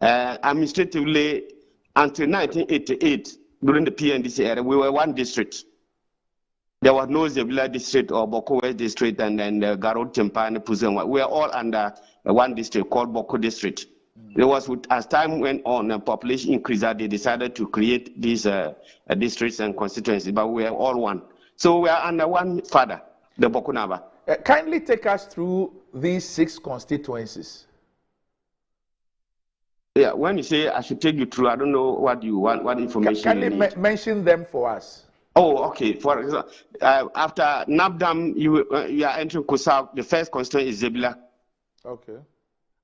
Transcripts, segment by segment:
Administratively, until 1988, during the PNDC era, we were one district. There was no Zebula district or Bawku West district, and then Garut, Timpani, Puzenwa. We were all under one district called Bawku district. It was as time went on and population increased that they decided to create these districts and constituencies, but we are all one. So we are under one father, the Bawku Naba. Kindly take us through these 6 constituencies. Yeah, when you say I should take you through, I don't know what you want, what information you need. Mention them for us? Oh, okay. For example, after Nabdam, you are entering Kusau. The first constituency is Zebula. Okay.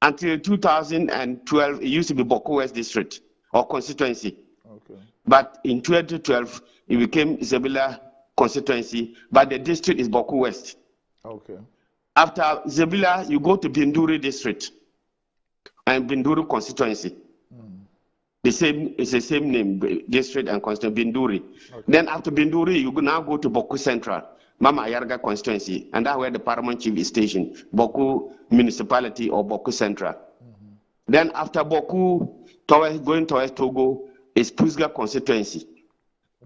Until 2012, it used to be Bawku West district or constituency. Okay. But in 2012, it became Zebula constituency, but the district is Bawku West. Okay. After Zebula, you go to Binduri district and Binduri constituency. It's the same name, district and constituency, Binduri. Okay. Then after Binduri, you now go to Bawku Central, Mama Ayarga constituency, and that's where the paramount chief is stationed, Bawku municipality or Bawku Central. Then after Bawku, going towards Togo, is Pusga constituency.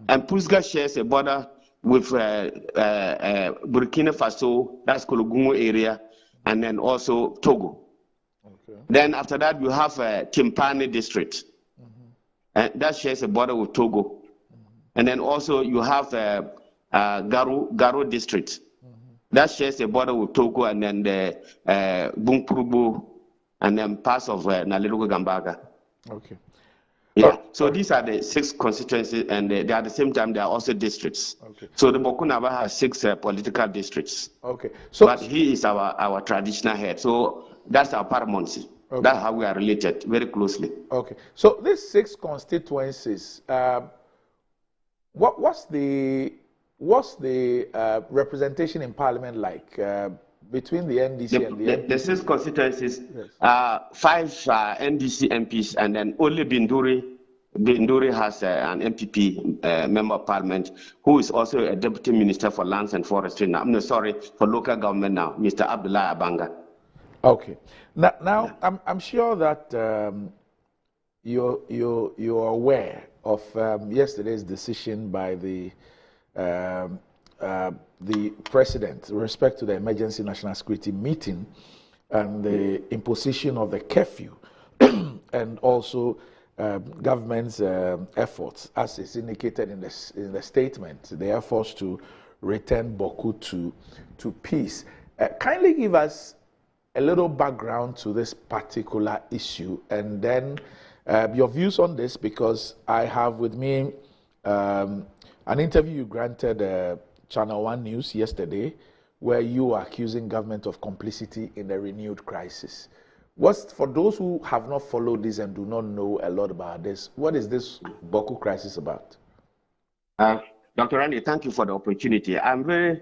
And Pusga shares a border with Burkina Faso, that's Kologungo area, and then also Togo. Okay. Then after that, you have Timpani district. And that shares a border with Togo. And then also you have Garo district. That shares a border with Togo, and then the Bunkpurubu, and then parts of Nalirugu Gambaga. Okay. Yeah. So these are the 6 constituencies, and they are at the same time they are also districts. Okay. So the Bawku Naba has 6 political districts. Okay. So, but he is our traditional head. So that's our paramountcy. Okay. That's how we are related very closely. Okay. So these 6 constituencies, what's the representation in Parliament like between the NDC and the MPP? The 6 constituencies, yes. 5 NDC MPs, and then only Binduri has an MPP member of Parliament who is also a Deputy Minister for Lands and Forestry now. For local government now, Mr. Abdullah Abanga. Okay. Now yeah. I'm sure that you're aware of yesterday's decision by the president with respect to the emergency national security meeting and the imposition of the curfew and also government's efforts, as is indicated in the statement, the efforts to return Bawku to peace. Kindly give us a little background to this particular issue, and then your views on this, because I have with me an interview you granted Channel 1 News yesterday, where you are accusing government of complicity in the renewed crisis. For those who have not followed this and do not know a lot about this, what is this Bawku crisis about? Dr. Randy, thank you for the opportunity. I'm very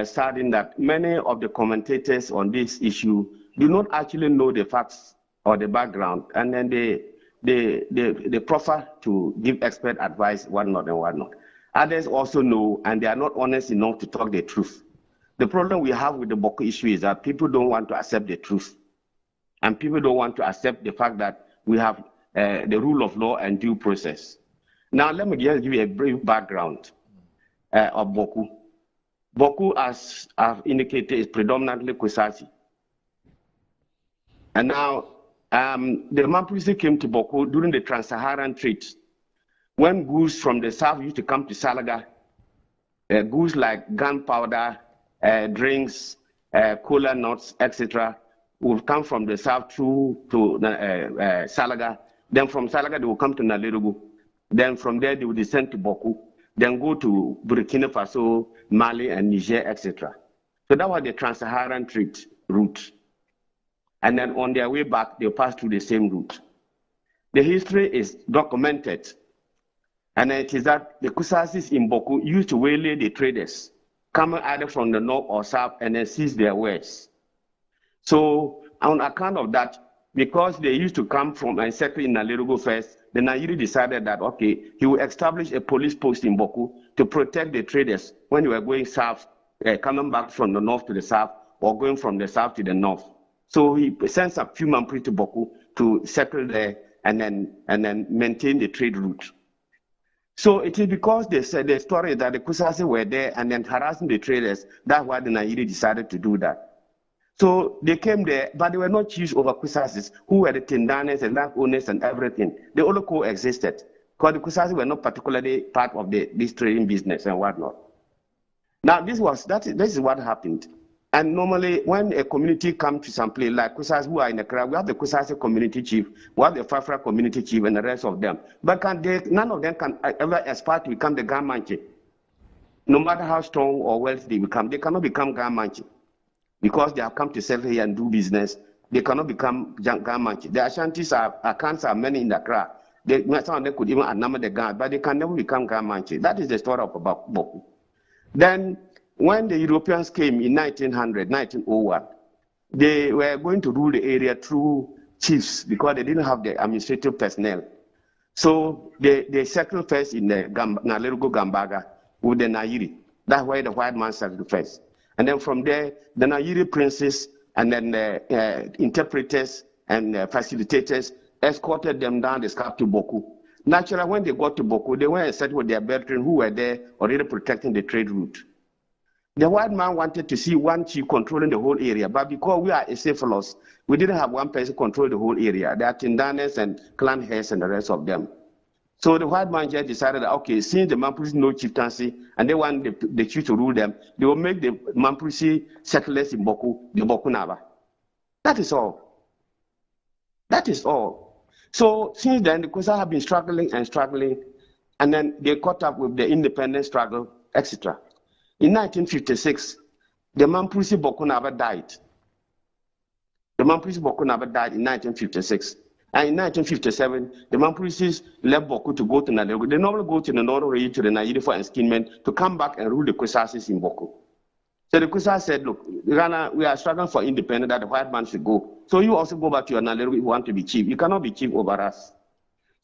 saddened that many of the commentators on this issue do not actually know the facts or the background, and then they prefer to give expert advice, whatnot and whatnot. Others also know, and they are not honest enough to talk the truth. The problem we have with the Bawku issue is that people don't want to accept the truth. And people don't want to accept the fact that we have the rule of law and due process. Now, let me just give you a brief background of Bawku. Bawku, as I've indicated, is predominantly Kusasi. And now, the Mamprusi came to Bawku during the Trans-Saharan trade, when goods from the south used to come to Salaga, goods like gunpowder, drinks, cola nuts, etc., would come from the south through to Salaga. Then from Salaga, they will come to Nalirugu. Then from there, they will descend to Bawku, then go to Burkina Faso, Mali, and Niger, etc. So that was the Trans-Saharan trade route. And then on their way back, they passed through the same route. The history is documented. And it is that the Kusasis in Bawku used to waylay the traders, coming either from the north or south, and then seize their wares. So on account of that, because they used to come from and settle in Nalirugu first, the Nayiri decided that, okay, he will establish a police post in Bawku to protect the traders when they were going south, coming back from the north to the south, or going from the south to the north. So he sends a few Mampri to Bawku to settle there and then maintain the trade route. So it is because they said the story that the Kusasi were there and then harassing the traders, that's why the Nairi decided to do that. So they came there, but they were not chiefs over Kusasis, who were the Tindanes and landowners and everything. They all coexisted, because the Kusasi were not particularly part of this trading business and whatnot. Now, this is what happened. And normally, when a community comes to some place, like Kusasi who are in the crowd, we have the Kusasi community chief, we have the Fafra community chief, and the rest of them. But none of them can ever aspire to become the Gamanche. No matter how strong or wealthy they become, they cannot become Gamanche. Because they have come to settle here and do business, they cannot become Gamanche. The Ashantis accounts are many in the crowd. Some of them could even outnumber the Gan, but they can never become Gamanche. That is the story of Bawku. Then, when the Europeans came in 1901, they were going to rule the area through chiefs because they didn't have the administrative personnel. So they settled first in the Nalerugo Gambaga with the Nairi. That's why the white man settled first. And then from there, the Nairi princes and then the interpreters and facilitators escorted them down the scarp to Bawku. Naturally, when they got to Bawku, they went and settled with their brethren who were there already protecting the trade route. The white man wanted to see one chief controlling the whole area, but because we are acephalous, we didn't have one person control the whole area. There are Tindanes and clan heads and the rest of them. So the white man just decided that, okay, since the Mamprisi no chieftaincy, and they want the chief to rule them, they will make the Mamprisi settlers in Bawku, the Bawku Naba. That is all. That is all. So since then, the Kusa have been struggling and struggling, and then they caught up with the independence struggle, etc. In 1956, the Mamprisi Bawku Naba died. The Mamprisi Bawku Naba died in 1956. And in 1957, the Mamprisis left Bawku to go to Nalerugo. They normally go to the northern region to the Nairi for enskinment to come back and rule the Kusasis in Bawku. So the Kusas said, look, Ghana, we are struggling for independence, that the white man should go. So you also go back to your Nalerugo if you want to be chief. You cannot be chief over us.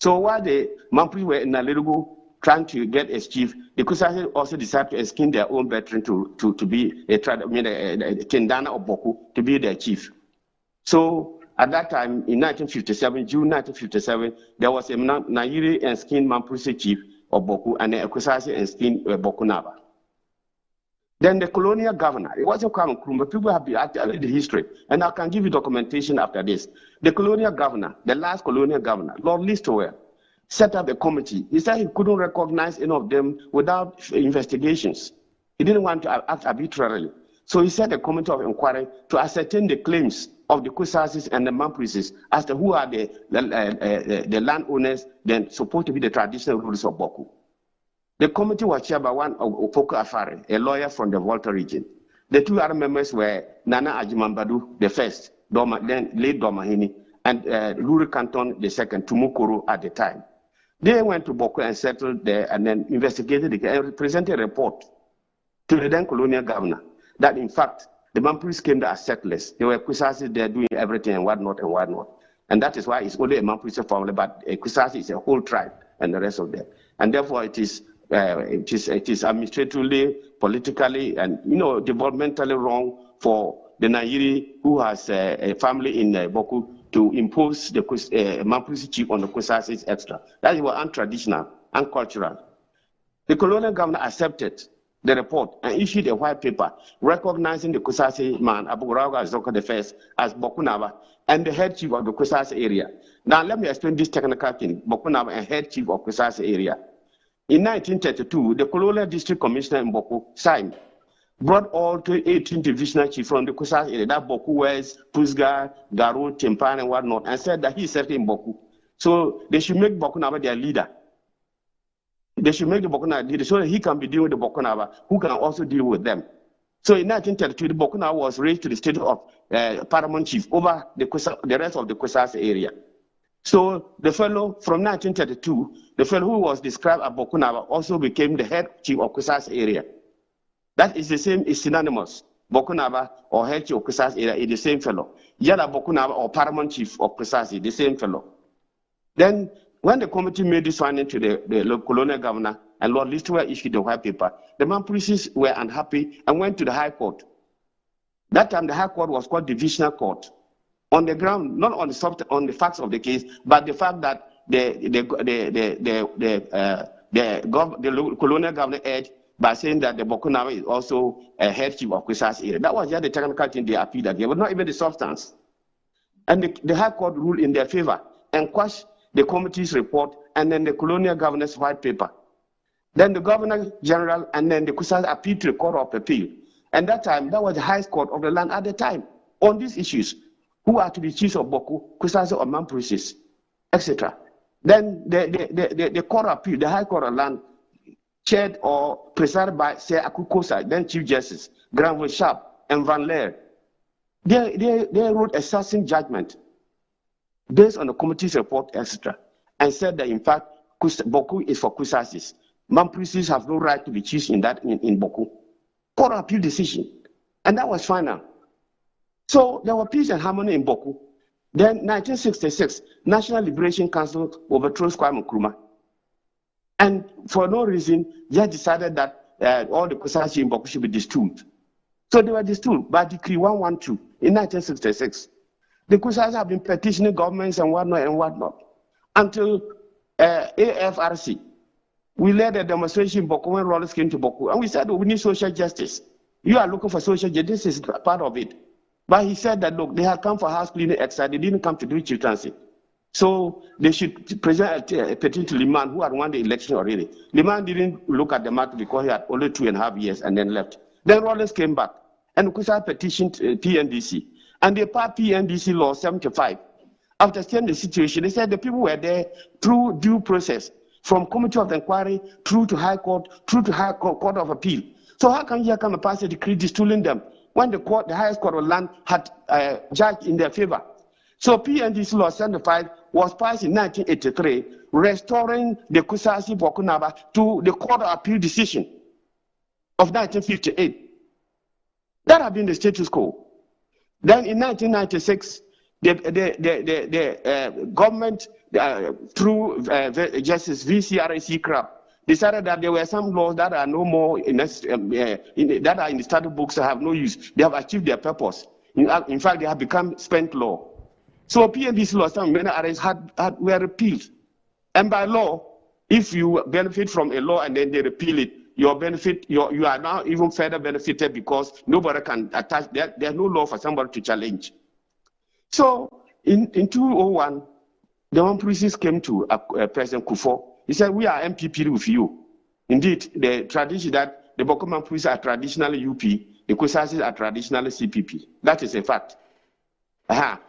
So while the Mampris were in Nalerugo trying to get as chief, the Kusas also decided to enskin their own veteran to be a Tendana of Bawku to be their chief. So at that time, in 1957, June 1957, there was a Nairi enskin Mamprisi chief of Bawku and a Kusasi enskin Bawku Naba. Then the colonial governor, it wasn't common, but people have actually the history, and I can give you documentation after this. The colonial governor, the last colonial governor, Lord Listowel, set up a committee. He said he couldn't recognize any of them without investigations. He didn't want to act arbitrarily. So he set a committee of inquiry to ascertain the claims of the Kusasis and the Mamprises as to who are the landowners, then supposed to be the traditional rulers of Bawku. The committee was chaired by one Opoku Afare, a lawyer from the Volta region. The two other members were Nana Ajimambadu, the first, then late Domahini, and Luri Canton, the second, Tumukuru at the time. They went to Bawku and settled there and then investigated and presented a report to the then colonial governor that, in fact, the Mampris came there as settlers. They were Kusasis there doing everything and whatnot and whatnot. And that is why it's only a Mampris family, but a Kusasi is a whole tribe and the rest of them. And therefore, it is administratively, politically, and developmentally wrong for the Nairi who has a family in Bawku to impose the Mamprisi chief on the Kusasis extra. That is untraditional, uncultural. The colonial governor accepted the report and issued a white paper recognizing the Kusasi man, Abuguraga Zoka I, as Bawku Naba and the head chief of the Kusasi area. Now let me explain this technical thing, Bawku Naba and head chief of Kusasi area. In 1932, the colonial district commissioner in Bawku, Saim, brought all 18 divisional chiefs from the Kusasi area, that Bawku West, Pusga, Garu, Timpan, and whatnot, and said that he is settled in Bawku. So they should make Bawku Naba their leader. They should make the Bawku Naba leader so that he can be dealing with the Bawku Naba, who can also deal with them. So in 1932, the Bawku Naba was raised to the status of paramount chief over the rest of the Kusasi area. So the fellow from 1932, the fellow who was described as Bawku Naba also became the head chief of Kusasi area. That is the same, is synonymous. Bawku Naba or head chief of Kusasi area is the same fellow. Yada Bawku Naba or paramount chief of Kusasi, the same fellow. Then when the committee made this finding to the colonial governor and Lord Listowel issued the white paper, the Mamprises were unhappy and went to the High Court. That time the High Court was called Divisional Court. on the ground, not on the facts of the case, but the fact that the colonial government edged by saying that the Bawku Nama is also a head chief of Kusas area. That was just the technical thing they appealed at, but not even the substance. And the High Court ruled in their favor and quashed the committee's report and then the colonial governor's white paper. Then the Governor General and then the Kusas appealed to the Court of Appeal. And that time, that was the highest court of the land at the time on these issues. Who are to be chiefs of Bawku, Kusasa or Mamprisis, etc. Then the Court of Appeal, the High Court of Land, chaired or presided by Sir Akukosa, then Chief Justice, Granville Sharp, and Van Leer. They wrote a succinct judgment based on the committee's report, etc., and said that in fact, Bawku is for Kusasis. Mamprisis have no right to be chiefs in Bawku. Court of Appeal decision, and that was final. So there were peace and harmony in Bawku. Then 1966, National Liberation Council overthrows Kwame Nkrumah. And for no reason, they decided that all the Kusasi in Bawku should be distilled. So they were distilled by Decree 112 in 1966. The Kusasi have been petitioning governments and whatnot until AFRC. We led a demonstration in Bawku when Rollins came to Bawku, and we said, we need social justice. You are looking for social justice, this is part of it. But he said that, look, they had come for house cleaning exercise, they didn't come to do chieftaincy. So they should present a petition to Liman, who had won the election already. Liman didn't look at the matter because he had only 2.5 years and then left. Then Rollins came back, and Kusa petitioned PNDC. And they passed PNDC law 75. After studying the situation, they said the people were there through due process, from Committee of Inquiry, through to High Court, through to High Court of Appeal. So how can you come and pass a decree distilling them when the highest court of land had judged in their favor? So PNDC law 75 was passed in 1983, restoring the Kusasi Bawku Nama to the Court of Appeal decision of 1958. That had been the status quo. Then in 1996, the government, through Justice VCRAC CRAP, decided that there were some laws that are no more that are in the statute books that have no use. They have achieved their purpose. In fact, they have become spent law. So PNDC laws, some many arrests were repealed. And by law, if you benefit from a law and then they repeal it, your benefit, you are now even further benefited because nobody can attach. There's no law for somebody to challenge. So in 2001, the Mamprisis came to President Kufuor. He said, we are MPP with you. Indeed, the tradition that the Bawku Mamprisis are traditionally UP, the Kusasis are traditionally CPP. That is a fact.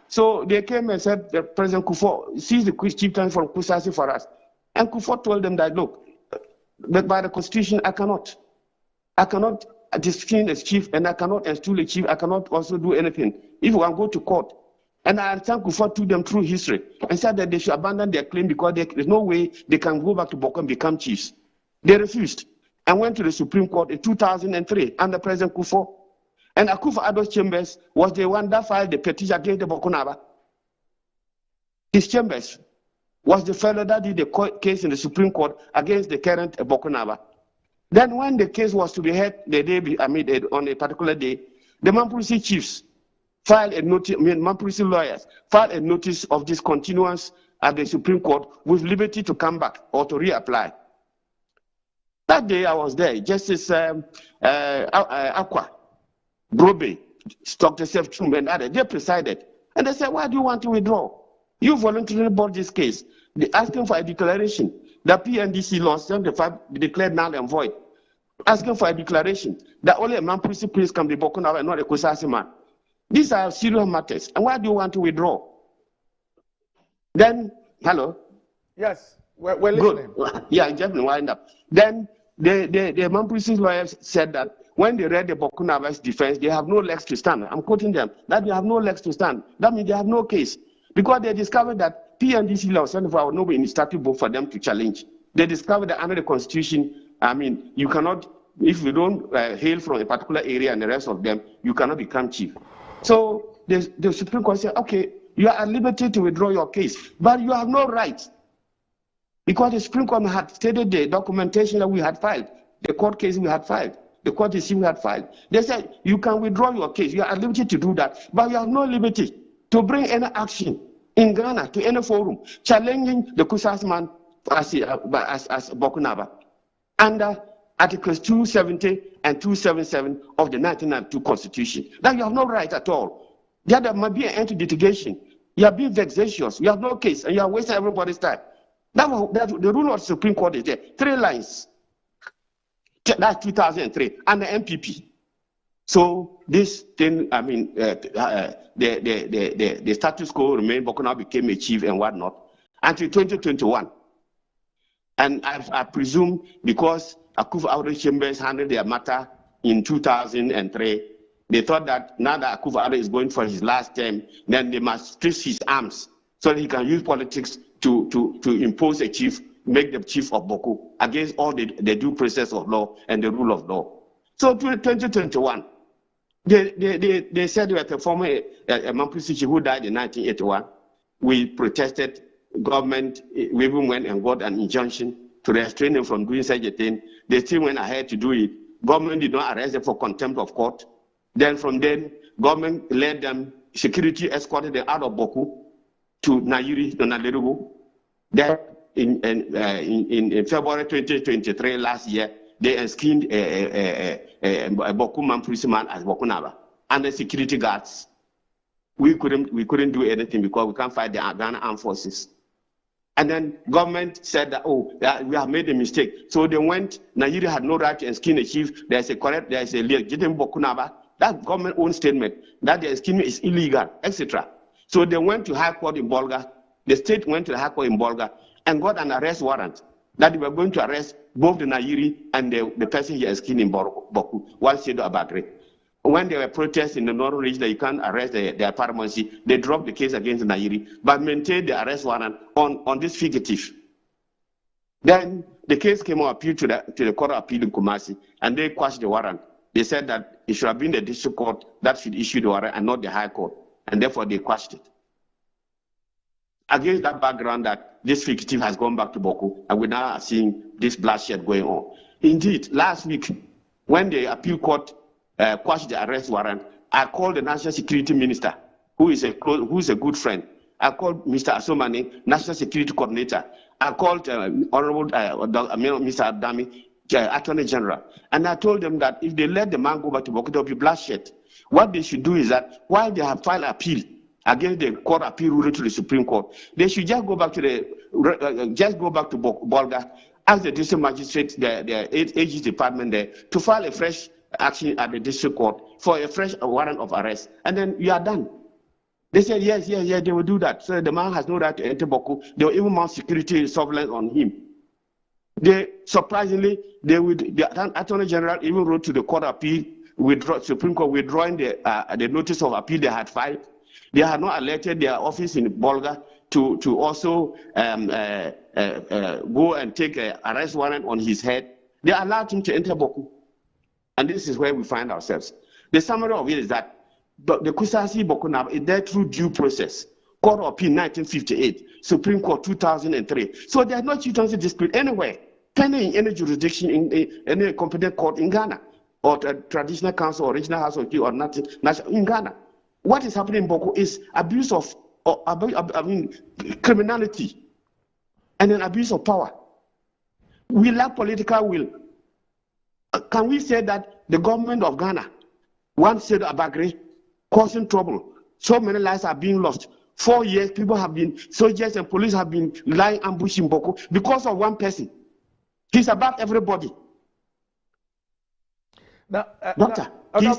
So they came and said, President Kufuor, seize the chieftain from Kusasi for us. And Kufuor told them that, look, but by the constitution, I cannot discipline as chief, and I cannot install a chief. I cannot also do anything. If we go to court, and I thank Kufuor to them through history and said that they should abandon their claim because there's no way they can go back to Bawku and become chiefs. They refused and went to the Supreme Court in 2003 under President Kufuor. And Akufo-Addo's Chambers was the one that filed the petition against the Bawku Nama. His Chambers was the fellow that did the case in the Supreme Court against the current Bawku Nama. Then when the case was to be heard on a particular day, the Mamprisi chiefs filed a notice, Mamprisi lawyers filed a notice of discontinuance at the Supreme Court with liberty to come back or to reapply. That day I was there. Justice Aqua, Brobe, Dr. Sef Chumbe, and others, they presided. And they said, why do you want to withdraw? You voluntarily brought this case. They asking for a declaration. The PNDC law 75 declared null and void. Asking for a declaration that only a Mamprisi priest can be Bawku Nama and not a Kusasi man. These are serious matters. And why do you want to withdraw? Then, hello? Yes, we're listening. Good. Yeah, just wind up. Then the Mamprisi lawyers said that when they read the Bawku Nama's defense, they have no legs to stand. I'm quoting them, that they have no legs to stand. That means they have no case. Because they discovered that PNDC law 74 would not be in the statute book for them to challenge. They discovered that under the Constitution, you cannot, if you don't hail from a particular area and the rest of them, you cannot become chief. So the Supreme Court said, okay, you are at liberty to withdraw your case, but you have no right. Because the Supreme Court had stated the documentation that we had filed, the court case we had filed, the court decision we had filed. They said, you can withdraw your case, you are at liberty to do that, but you have no liberty to bring any action in Ghana to any forum challenging the Kusas man as Bawku Naba under Articles 270 and 277 of the 1992 Constitution. That you have no right at all. There might be an end to litigation. You are being vexatious. You have no case, and you are wasting everybody's time. That the rule of the Supreme Court is there. 3 lines. That's 2003, and the MPP. So this thing, I mean, the status quo remained. Bawku now became a chief and whatnot until 2021. And I presume because Akufo-Addo Chambers handled their matter in 2003, they thought that now that Akufo-Addo is going for his last term, then they must twist his arms so that he can use politics to impose a chief, make the chief of Bawku against all the due process of law and the rule of law. So 2021, they said they were the former Mampusichi who died in 1981. We protested. Government, we even went and got an injunction to restrain them from doing such a thing. They still went ahead to do it. Government did not arrest them for contempt of court. Then from then, government led them, security escorted them out of Bawku to Nayiri, to Nalerugu. Then in February 2023, last year, they enskined a Bawku Mampusi man as Bawku Naba. And the security guards, we couldn't do anything because we can't fight the Ghana armed forces. And then government said that, we have made a mistake. So they went, Nigeria had no right to enskin a chief. There's a legitimate Bawku Naba. That government own statement that the enskinning is illegal, etc. So they went to High Court in Bolga. The state went to the High Court in Bolga and got an arrest warrant that they were going to arrest both the Nayiri and the person he enskined in Bawku, one Sedo Abagre. When there were protests in the northern region that you can't arrest their paramountcy, they dropped the case against the Nayiri, but maintained the arrest warrant on this fugitive. Then the case came on appeal to the Court of Appeal in Kumasi, and they quashed the warrant. They said that it should have been the district court that should issue the warrant and not the High Court, and therefore they quashed it. Against that background that this fugitive has gone back to Bawku, and we now are seeing this bloodshed going on. Indeed, last week, when the appeal court quashed the arrest warrant, I called the National Security Minister, who is a good friend. I called Mr. Asomani, National Security Coordinator. I called Honorable Mr. Adami, Attorney General, and I told them that if they let the man go back to Bawku, there will be bloodshed. What they should do is that while they have filed appeal against the court appeal ruling to the Supreme Court, they should just go back to Bolga, ask the district magistrate, the AG's department there, to file a fresh action at the district court for a fresh warrant of arrest, and then you are done. They said yes, they will do that. So the man has no right to enter Bawku. They will even mount security surveillance on him. Surprisingly, the Attorney General even wrote to the Court of Appeal, Supreme Court withdrawing the notice of appeal they had filed. They had not alerted their office in Bolga to also go and take an arrest warrant on his head. They allowed him to enter Bawku. And this is where we find ourselves. The summary of it is that the Kusasi Bawku Naba is there through due process. Court of Appeal 1958, Supreme Court 2003. So there's no chieftaincy dispute anywhere, pending in any jurisdiction in any competent court in Ghana, or traditional council or regional house of appeal or nothing in Ghana. What is happening in Bawku is abuse of, criminality and an abuse of power. We lack political will. Can we say that the government of Ghana, one Sedo Abagre, causing trouble? So many lives are being lost. 4 years, soldiers and police have been lying ambush in Bawku because of one person. He's above everybody. Now, Doctor,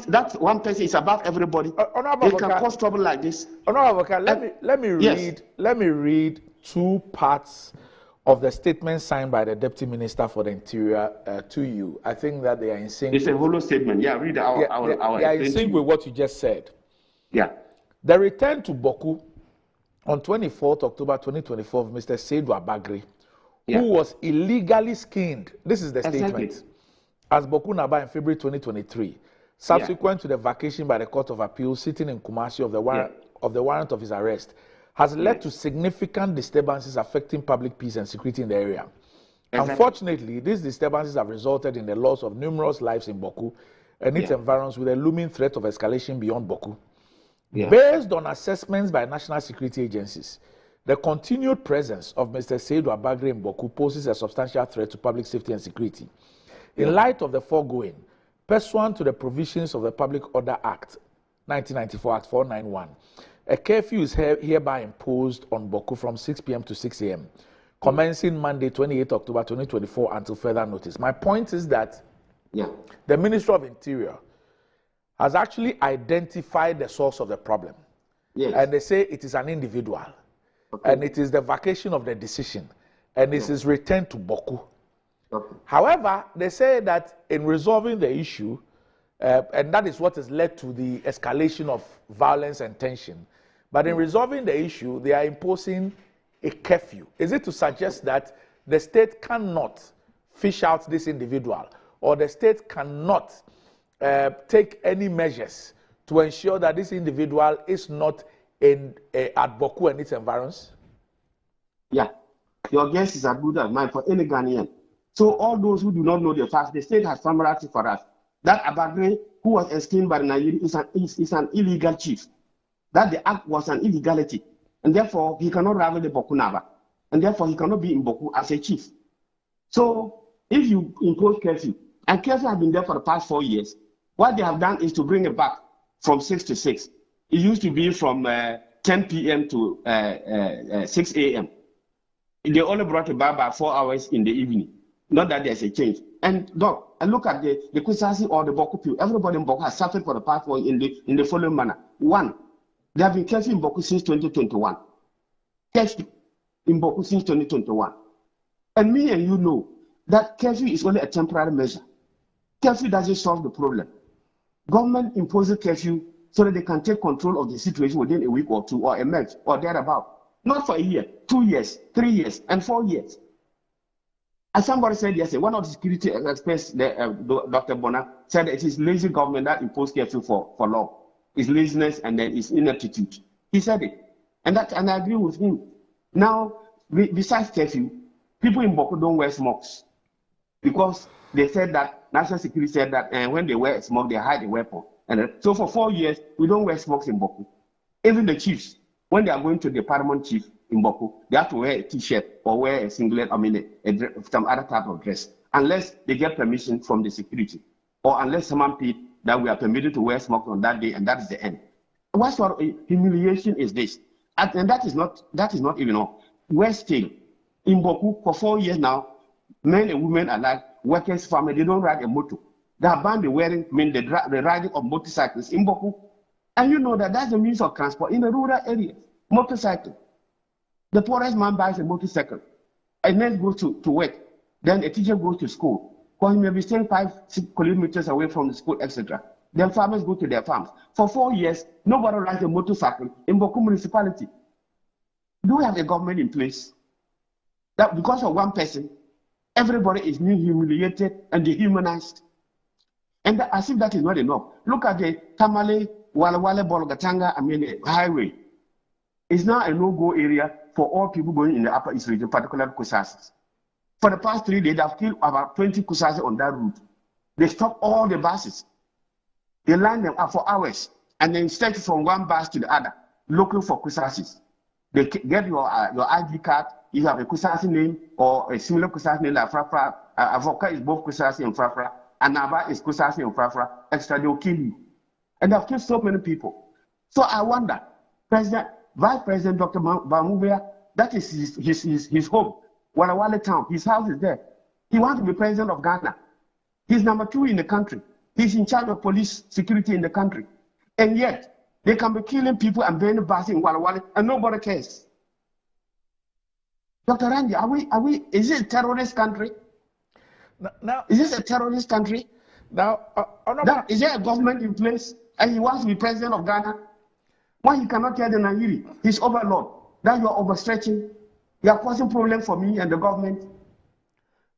that one person is above everybody. They can cause trouble like this. Let me read 2 parts of the statement signed by the Deputy Minister for the Interior to you. I think that they are in sync. It's a hollow statement. Yeah, read our. They are in sync with what you just said. Yeah. The return to Bawku on 24th October 2024 of Mr. Seydou Abagre, who was illegally skinned. This is the statement. As Bawku Naba in February 2023, subsequent to the vacation by the Court of Appeal sitting in Kumasi of the warrant of his arrest, has led to significant disturbances affecting public peace and security in the area. Unfortunately, these disturbances have resulted in the loss of numerous lives in Bawku and its environs, with a looming threat of escalation beyond Bawku. Based on assessments by national security agencies, the continued presence of Mr. Saidu Abagre in Bawku poses a substantial threat to public safety and security. In light of the foregoing, pursuant to the provisions of the Public Order Act, 1994 Act 491, a curfew is hereby imposed on Bawku from 6 p.m. to 6 a.m., commencing Monday, 28 October 2024 until further notice. My point is that the Ministry of Interior has actually identified the source of the problem. And they say it is an individual. And it is the vacation of the decision. And it is returned to Bawku. However, they say that in resolving the issue, and that is what has led to the escalation of violence and tension, but in resolving the issue, they are imposing a curfew. Is it to suggest that the state cannot fish out this individual, or the state cannot take any measures to ensure that this individual is not at Bawku and its environs? Yeah, your guess is as good as mine for any Ghanaian. So all those who do not know the facts, the state has summarized it for us. That Abagre, who was esteemed by the Nigerians, is an illegal chief. That the act was an illegality. And therefore, he cannot rival the Bawku Naba. And therefore, he cannot be in Bawku as a chief. So if you impose curfew, and curfew has been there for the past 4 years, what they have done is to bring it back from 6 to 6. It used to be from 10 p.m. to 6 a.m. They only brought it back by 4 hours in the evening. Not that there's a change. And Doc, I look at the Kusasi or the Bawku people. Everybody in Bawku has suffered for the past 4 in the following manner. One, they have been curfew in Bawku since 2021. Curfew in Bawku since 2021. And me and you know that curfew is only a temporary measure. Curfew doesn't solve the problem. Government imposes curfew so that they can take control of the situation within a week or two or a month or thereabout. Not for a year, 2 years, 3 years, and 4 years. As somebody said yesterday, one of the security experts, Dr. Bona, said it is lazy government that imposed curfew for long. It's laziness and then it's ineptitude. He said it. And I agree with him. Now, besides curfew, people in Bawku don't wear smokes. Because they said that, national security said that when they wear a smoke, they hide a weapon. And so for 4 years, we don't wear smokes in Bawku. Even the chiefs, when they are going to the paramount chief in Bawku, they have to wear a t-shirt or wear a singlet, some other type of dress, unless they get permission from the security, or unless someone paid that we are permitted to wear smoke on that day, and that is the end. What sort of humiliation is this? And that is not even all. We're still in Bawku for 4 years now. Men and women alike, workers, farmers, they don't ride a motor. They have banned the riding of motorcycles in Bawku. And you know that that's the means of transport in the rural areas. Motorcycle. The poorest man buys a motorcycle. A nurse goes to work. Then a teacher goes to school. Because he may be staying 5-6 kilometers away from the school, etc. Then farmers go to their farms. For 4 years, nobody rides a motorcycle in Bawku municipality. Do we have a government in place that because of one person, everybody is being humiliated and dehumanized? And as if that is not enough. Look at the Tamale, Walawale, Bolgatanga, highway. It's now a no-go area for all people going in the Upper East region, particularly Kusasi. For the past 3 days, they have killed about 20 Kusasi on that route. They stopped all the buses. They line them up for hours and then stretch from one bus to the other, looking for Kusasis. They get your ID card. You have a Kusasi name or a similar Kusasi name like Frafra. Avoka is both Kusasi and Frafra. Anaba is Kusasi and Frafra. Extra, they'll kill you. And they've killed so many people. So I wonder, Vice President Dr. Bamubea, that is his home, Walawale town. His house is there. He wants to be president of Ghana. He's number 2 in the country. He's in charge of police security in the country. And yet, they can be killing people and burning buses in Walawale, and nobody cares. Dr. Randy, is it a terrorist country? Now, is this a terrorist country? Now, is there a government in place and he wants to be president of Ghana? Why he cannot tell the Nigerian, his overlord, that you are overstretching, you are causing problems for me and the government?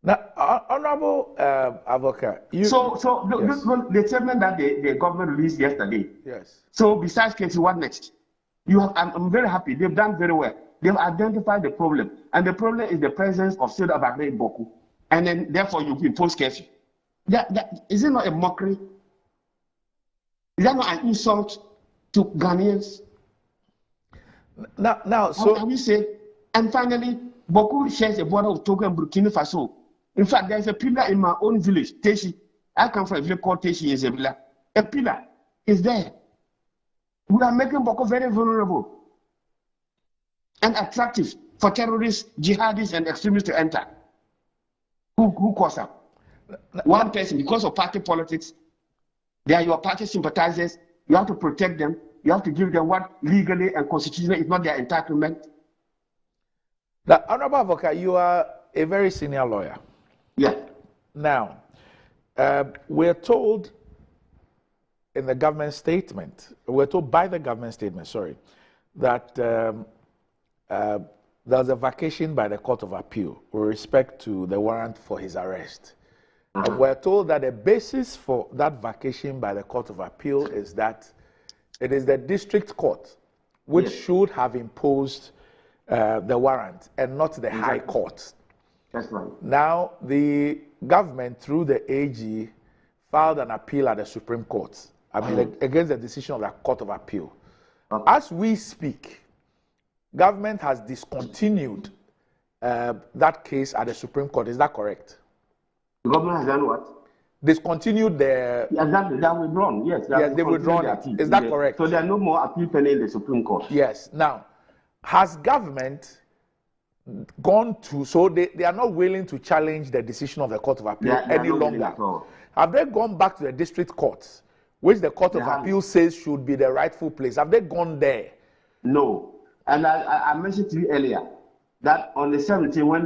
Now, Honorable Advocate, the statement that the government released yesterday. Yes. So besides KC, what next? I'm very happy. They've done very well. They've identified the problem, and the problem is the presence of Saidu Abagre in Bawku, and then therefore you impose curfew. Is it not a mockery? Is that not an insult to Ghanaians. Now, so how we say, and finally, Bawku shares a border of Togo and Burkina Faso. In fact, there's a pillar in my own village, Teshi. I come from a village called Teshi in Zebila. A pillar is there. We are making Bawku very vulnerable and attractive for terrorists, jihadists, and extremists to enter. Who cause up? One person, because of party politics, they are your party sympathizers. You have to protect them. You have to give them what legally and constitutionally is not their entitlement. Now, Honorable Advocate, you are a very senior lawyer. Yeah. Now, we're told in the government statement, we're told by the government statement, sorry, that there's a vacation by the Court of Appeal with respect to the warrant for his arrest. And we're told that the basis for that vacation by the Court of Appeal is that it is the district court which should have imposed the warrant and not the High Court. That's right. Now, the government, through the AG, filed an appeal at the Supreme Court, against the decision of the Court of Appeal. As we speak, government has discontinued that case at the Supreme Court. Is that correct? The government has done what? Discontinued the... Exactly, they are withdrawn, yes. They withdrawn it. Is that correct? So there are no more appeal pending in the Supreme Court. Yes. Now, has government gone to... So they are not willing to challenge the decision of the Court of Appeal any longer. Have they gone back to the district courts, which the Court of Appeal says should be the rightful place? Have they gone there? No. And I mentioned to you earlier that on the 17th, when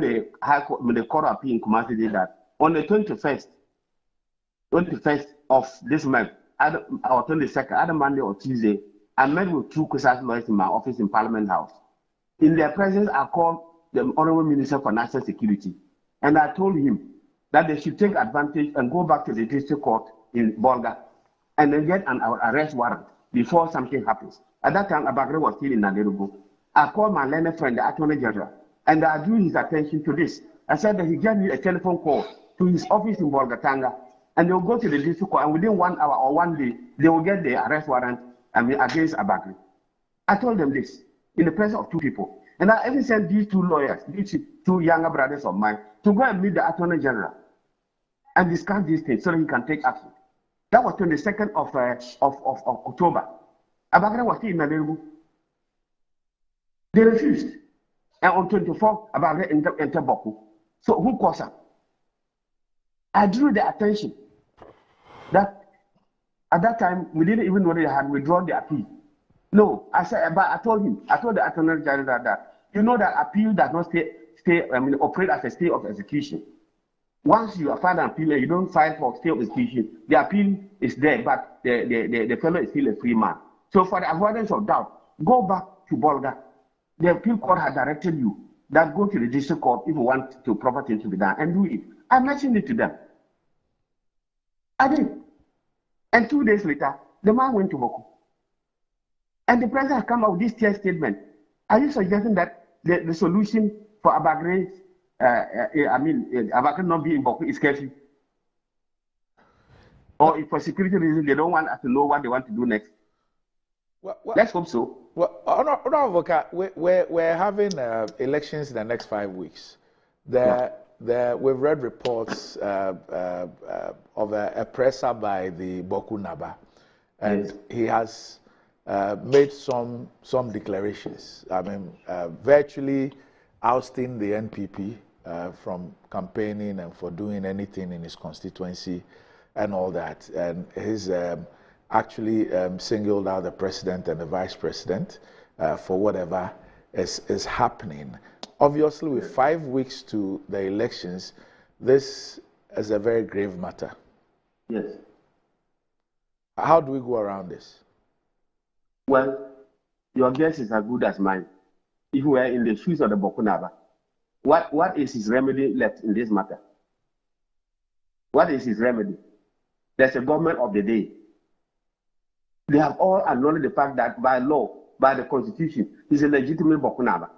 the Court of Appeal in Kumasi did that, on the 21st of this month, or 22nd, either Monday or Tuesday, I met with two COSAS lawyers in my office in Parliament House. In their presence, I called the Honorable Minister for National Security, and I told him that they should take advantage and go back to the district court in Bolga and then get an arrest warrant before something happens. At that time, Abagre was still in Naderugo. I called my learned friend, the Attorney General, and I drew his attention to this. I said that he gave me a telephone call to his office in Bolgatanga, and they will go to the district court, and within 1 hour or 1 day, they will get the arrest warrant against Abagre. I told them this in the presence of two people. And I even sent these two lawyers, these two younger brothers of mine, to go and meet the Attorney General and discuss these things so that he can take action. That was 22nd of October. Abagre was still in Naderugo. They refused. And on 24th, Abagre entered Bawku. So who caused up? I drew the attention that at that time, we didn't even know they had withdrawn the appeal. No, I said, but I told the Attorney General that, you know that appeal does not operate as a stay of execution. Once you have filed an appeal and you don't file for stay of execution, the appeal is there, but the fellow is still a free man. So for the avoidance of doubt, go back to Bolga. The appeal court had directed you that go to the district court if you want to proper things to be done and do it. I mentioned it to them. I did. And 2 days later, the man went to Bawku. And the president has come out with this tear statement. Are you suggesting that the solution for Abagre, Abagre not being in Bawku is curfew? Or if for security reasons they don't want us to know what they want to do next? Well, let's hope so. Well, we're having elections in the next 5 weeks. We've read reports of a presser by the Bawku Naba, and he has made some declarations. Virtually ousting the NPP from campaigning and for doing anything in his constituency and all that. And he's actually singled out the president and the vice president for whatever is happening. Obviously, with 5 weeks to the elections, this is a very grave matter. Yes. How do we go around this? Well, your guess is as good as mine. If we are in the shoes of the Bawku Naba, what is his remedy left in this matter? What is his remedy? There's a government of the day. They have all acknowledged the fact that by law, by the constitution, he's a legitimate Bawku Naba.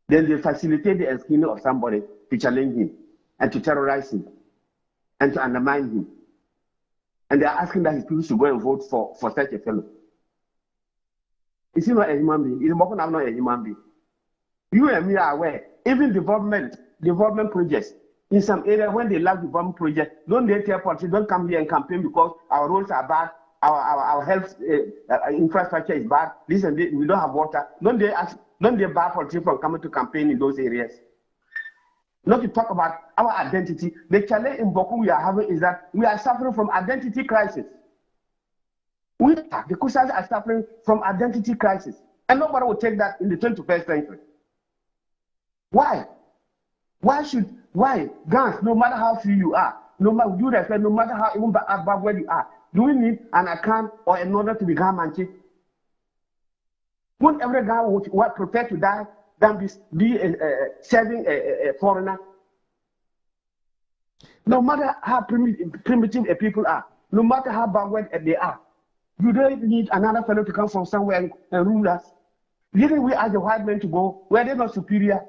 Then they facilitate the escaping of somebody to challenge him and to terrorize him and to undermine him. And they're asking that his people should go and vote for such a fellow. Is he not a human being? Is Bawku not a human being? You and me are aware. Even development projects in some area when they lack development projects, don't they tell politicians don't come here and campaign because our roads are bad, our health infrastructure is bad. This and this, we don't have water. Don't they bar politicians from coming to campaign in those areas? Not to talk about our identity. The challenge in Bawku we are having is that we are suffering from identity crisis. The Kusas are suffering from identity crisis. And nobody will take that in the 21st century. Why? Why? Guns, no matter how free you are, no matter you respect, no matter how even above where you are, do we need an account or in order to become manchi? Won't every guy want prepare to die than be serving a foreigner? No matter how primitive a people are, no matter how backward they are, you don't need another fellow to come from somewhere and rule us. Didn't we ask the white men to go? Were they not superior?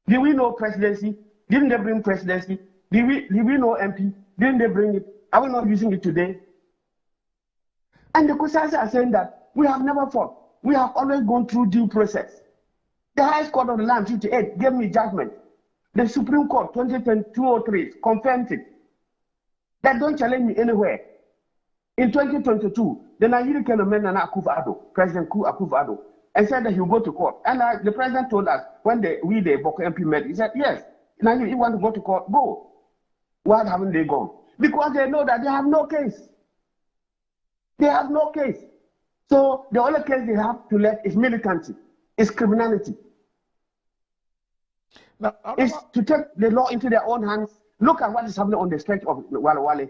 Did we know presidency? Didn't they bring presidency? Did we know MP? Didn't they bring it? Are we not using it today? And the Kusas are saying that we have never fought. We have always gone through due process. The highest court of the land, 58, gave me judgment. The Supreme Court, 2003, confirmed it. That don't challenge me anywhere. In 2022, the Nigerian came and Nana Akufo-Addo, President Akufo-Addo, and said that he will go to court. And the president told us when the Bawku MP met, he said, yes, now you want to go to court, go. Why haven't they gone? Because they know that they have no case. They have no case. So the only case they have to let is militancy, is criminality. Now, it's to take the law into their own hands. Look at what is happening on the stretch of Wale Wale.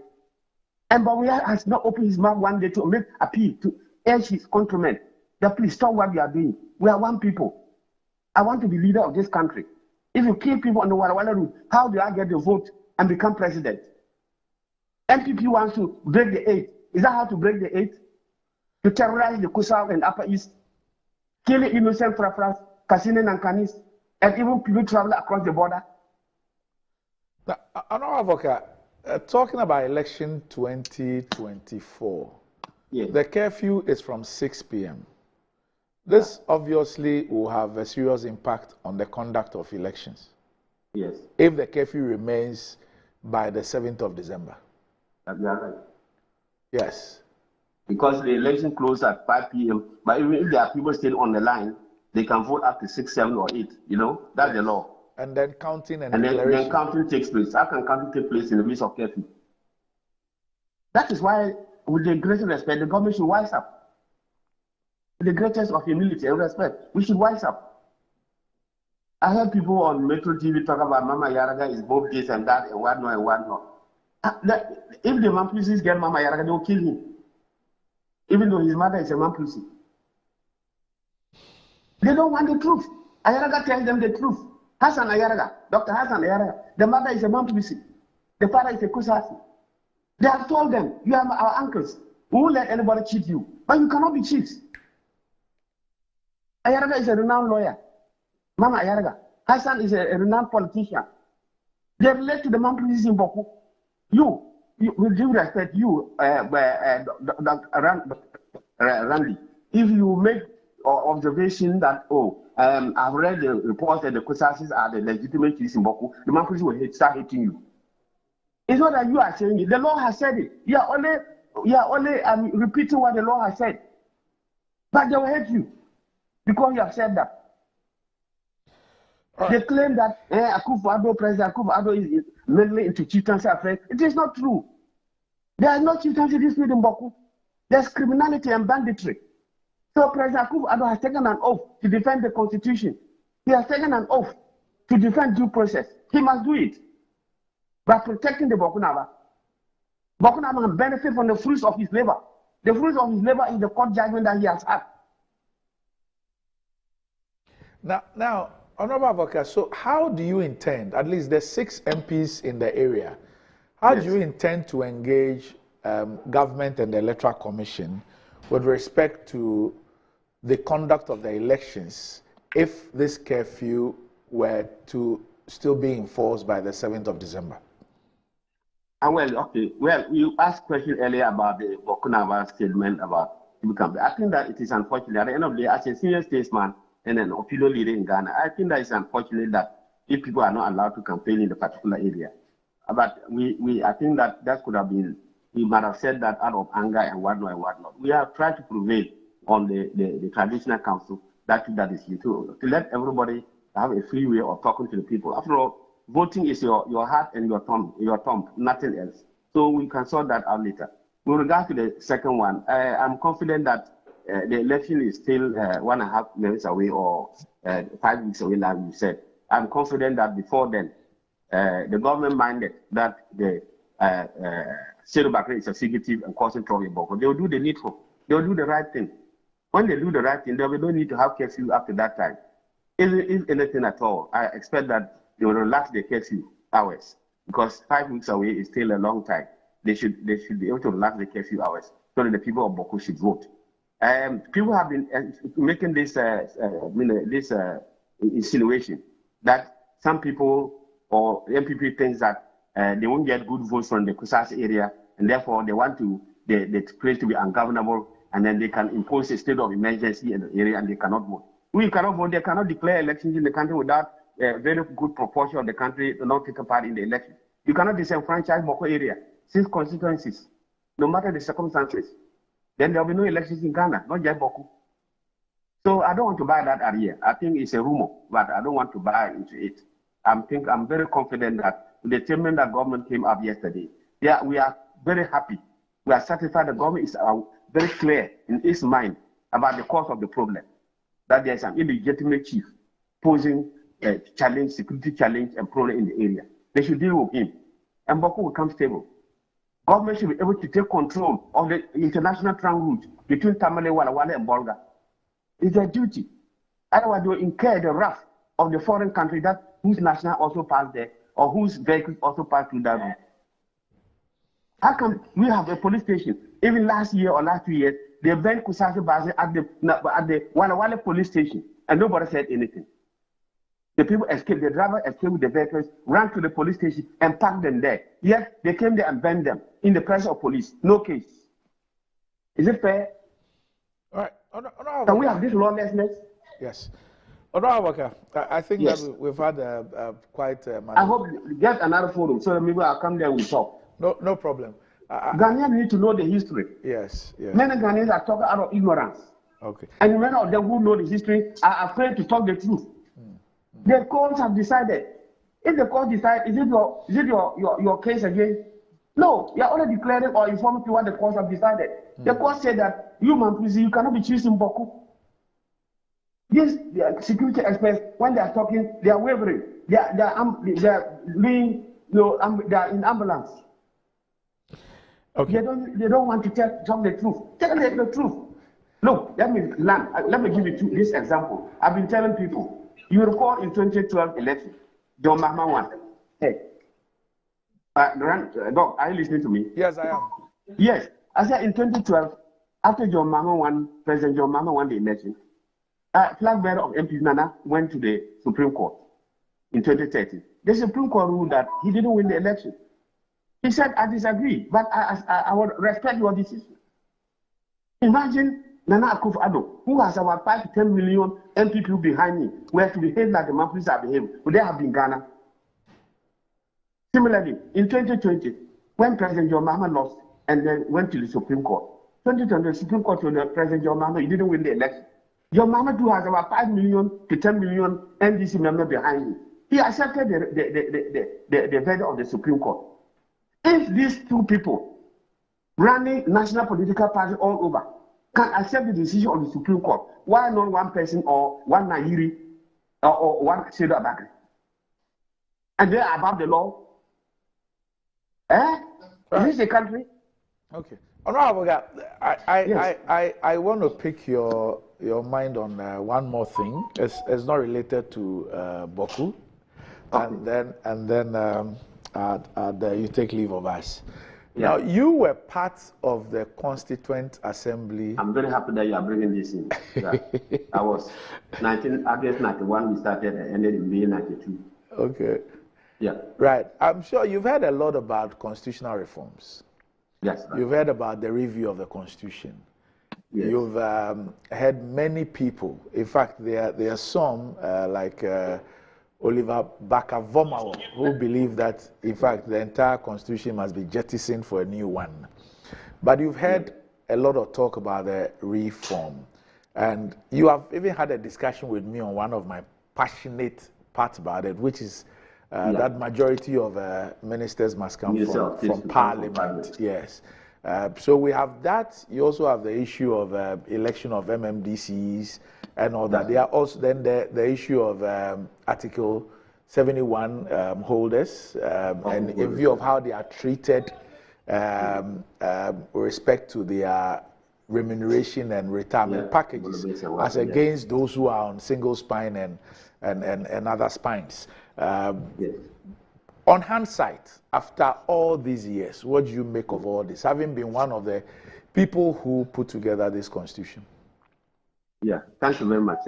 And Bawumia has not opened his mouth one day to make appeal to urge his countrymen that please stop what you are doing. We are one people. I want to be leader of this country. If you kill people on the Wale Wale route, how do I get the vote and become president? NPP wants to break the 8. Is that how to break the 8? To terrorize the Kusal and Upper East, killing innocent Frafras, Kasinen and Kanis, and even people travel across the border? Now, Honorable talking about election 2024, yes. The curfew is from 6 p.m. This obviously will have a serious impact on the conduct of elections. Yes. If the curfew remains by the 7th of December. That's right. Yes. Because the election closes at 5 p.m. But even if there are people still on the line, they can vote up to 6, 7, or 8. You know, that's the law. And then counting and then counting takes place. How can counting take place in the midst of curfew? That is why, with the greatest respect, the government should wise up. With the greatest of humility and respect, we should wise up. I heard people on Metro TV talk about Mama Yaraga is both this and that and whatnot and whatnot. If the Mampusis get Mama Yaraga, they will kill him. Even though his mother is a Mampusi. They don't want the truth. Ayaraga tells them the truth. Hassan Ayaraga, Dr. Hassan Ayaraga, the mother is a Mampusi. The father is a Kusasi. They have told them, you are our uncles. We won't let anybody cheat you. But you cannot be cheats. Ayaraga is a renowned lawyer. Mama Ayaraga. Hassan is a renowned politician. They relate to the Mampusis in Bawku. You, with due respect, you, Randy, if you make observation that, I've read the report that the Kusasis are the legitimate chiefs in Bawku, the Mampusis will start hating you. It's not that you are saying it. The law has said it. You are only repeating what the law has said. But they will hate you because you have said that. They claim that Akufo-Addo, President Akufo-Addo is mainly into chieftaincy affairs. It is not true. There is no chieftaincy dispute in Bawku. There's criminality and banditry. So President Akufo-Addo has taken an oath to defend the Constitution. He has taken an oath to defend due process. He must do it by protecting the Bawku Naba. Bawku Naba can benefit from the fruits of his labor. The fruits of his labor is the court judgment that he has had. Now, Honorable Avoka, so how do you intend, at least the 6 MPs in the area, how do you intend to engage government and the Electoral Commission with respect to the conduct of the elections if this curfew were to still be enforced by the 7th of December? Well, okay. Well, you asked a question earlier about the Bawku Naba statement about I think that it is unfortunate. At the end of the day, as a senior statesman and an opinion leader in Ghana, I think that it's unfortunate that if people are not allowed to campaign in the particular area. But I think that could have been, we might have said that out of anger and whatnot and whatnot. We have tried to prevail on the traditional council that is to let everybody have a free way of talking to the people. After all, voting is your heart and your thumb, nothing else. So we can sort that out later. With regard to the second one, I'm confident that the election is still 1.5 months away or 5 weeks away, like you said. I'm confident that before then, the government minded that the Sero Bakri is executive and causing trouble in Bawku. They will do the needful. They will do the right thing. When they do the right thing, there will no need to have curfew up to that time. If anything at all, I expect that they will relax the curfew hours because 5 weeks away is still a long time. They should be able to relax the curfew hours so that the people of Bawku should vote. People have been making this insinuation that some people or MPP thinks that they won't get good votes from the Kusas area, and therefore they want the place to be ungovernable, and then they can impose a state of emergency in the area, and they cannot vote. We cannot vote. They cannot declare elections in the country without a very good proportion of the country not taking part in the election. You cannot disenfranchise Bawku area, 6 constituencies, no matter the circumstances. Then there will be no elections in Ghana, not just Bawku. So I don't want to buy that idea. I think it's a rumor, but I don't want to buy into it. I'm very confident that the statement that government came up yesterday, yeah, we are very happy. We are satisfied the government is very clear in its mind about the cause of the problem. That there is an illegitimate chief posing a challenge, security challenge and problem in the area. They should deal with him. And Bawku will come stable. Government should be able to take control of the international trunk route between Tamale, Walawale, and Bolga. It's their duty. Otherwise, they will incur the wrath of the foreign country whose national also passed there or whose vehicles also passed through that route. How come we have a police station? Even last year or last 2 years, they banned Kusasi Bazi at the Walawale police station, and nobody said anything. The people escaped, the driver escaped with the vehicles, ran to the police station and parked them there. Yet they came there and banned them in the presence of police. No case. Is it fair? All right. Can we have this lawlessness? Yes. I think yes. that we've had quite I hope get another forum so that maybe I'll come there and we'll talk. No problem. Ghanaians need to know the history. Yes. Many Ghanaians are talking out of ignorance. Okay. And many of them who know the history are afraid to talk the truth. The courts have decided. If the court decides, is it your case again? No, you are already declaring or informing people what the courts have decided. The court said that you cannot be choosing Bawku. These security experts, when they are talking, they are wavering. They are in ambulance. Okay. They don't want to tell the truth. Tell the truth. Look, let me give you this example. I've been telling people. You recall in 2012 election, John Mahama won. Hey, Doc, are you listening to me? Yes, I am. Yes, I said in 2012, after President John Mahama won the election, flag bearer of MP Nana went to the Supreme Court in 2013. The Supreme Court ruled that he didn't win the election. He said, I disagree, but I would respect your decision. Imagine Nana Akufo-Addo, who has about 5 to 10 million MPP behind me, were to behave like the Mampus are behaving, would they have been Ghana? Similarly, in 2020, when President John Mahama lost and then went to the Supreme Court, 2020, the Supreme Court told President John Mahama, he didn't win the election. John Mahama too has about 5 million to 10 million NDC members behind him. He accepted the verdict of the Supreme Court. If these two people running national political parties all over can accept the decision of the Supreme Court, why not one person or one Nahiri or one Sedo Abakri? And they are above the law? Is this a country? Okay. Honorable, Yes. I want to pick your mind on one more thing. It's not related to Bawku, okay. and then you take leave of us. Yeah. Now, you were part of the Constituent Assembly. I'm very happy that you are bringing this in. Yeah. I was August 91, we started and ended in May 92. Okay. Yeah. Right. I'm sure you've heard a lot about constitutional reforms. Yes. Right. You've heard about the review of the Constitution. Yes. You've had many people. In fact, there are some like Oliver Bawku who believe that, in fact, the entire constitution must be jettisoned for a new one. But you've heard a lot of talk about the reform. And you have even had a discussion with me on one of my passionate parts about it, which is that majority of ministers must come from Parliament. Yes. So we have that. You also have the issue of election of MMDCs and all that. There are also then the issue of Article 71 holders, and in view of how they are treated with respect to their remuneration and retirement packages, as against those who are on single spine and other spines. On hindsight, after all these years, what do you make of all this, having been one of the people who put together this constitution? Yeah, thank you very much.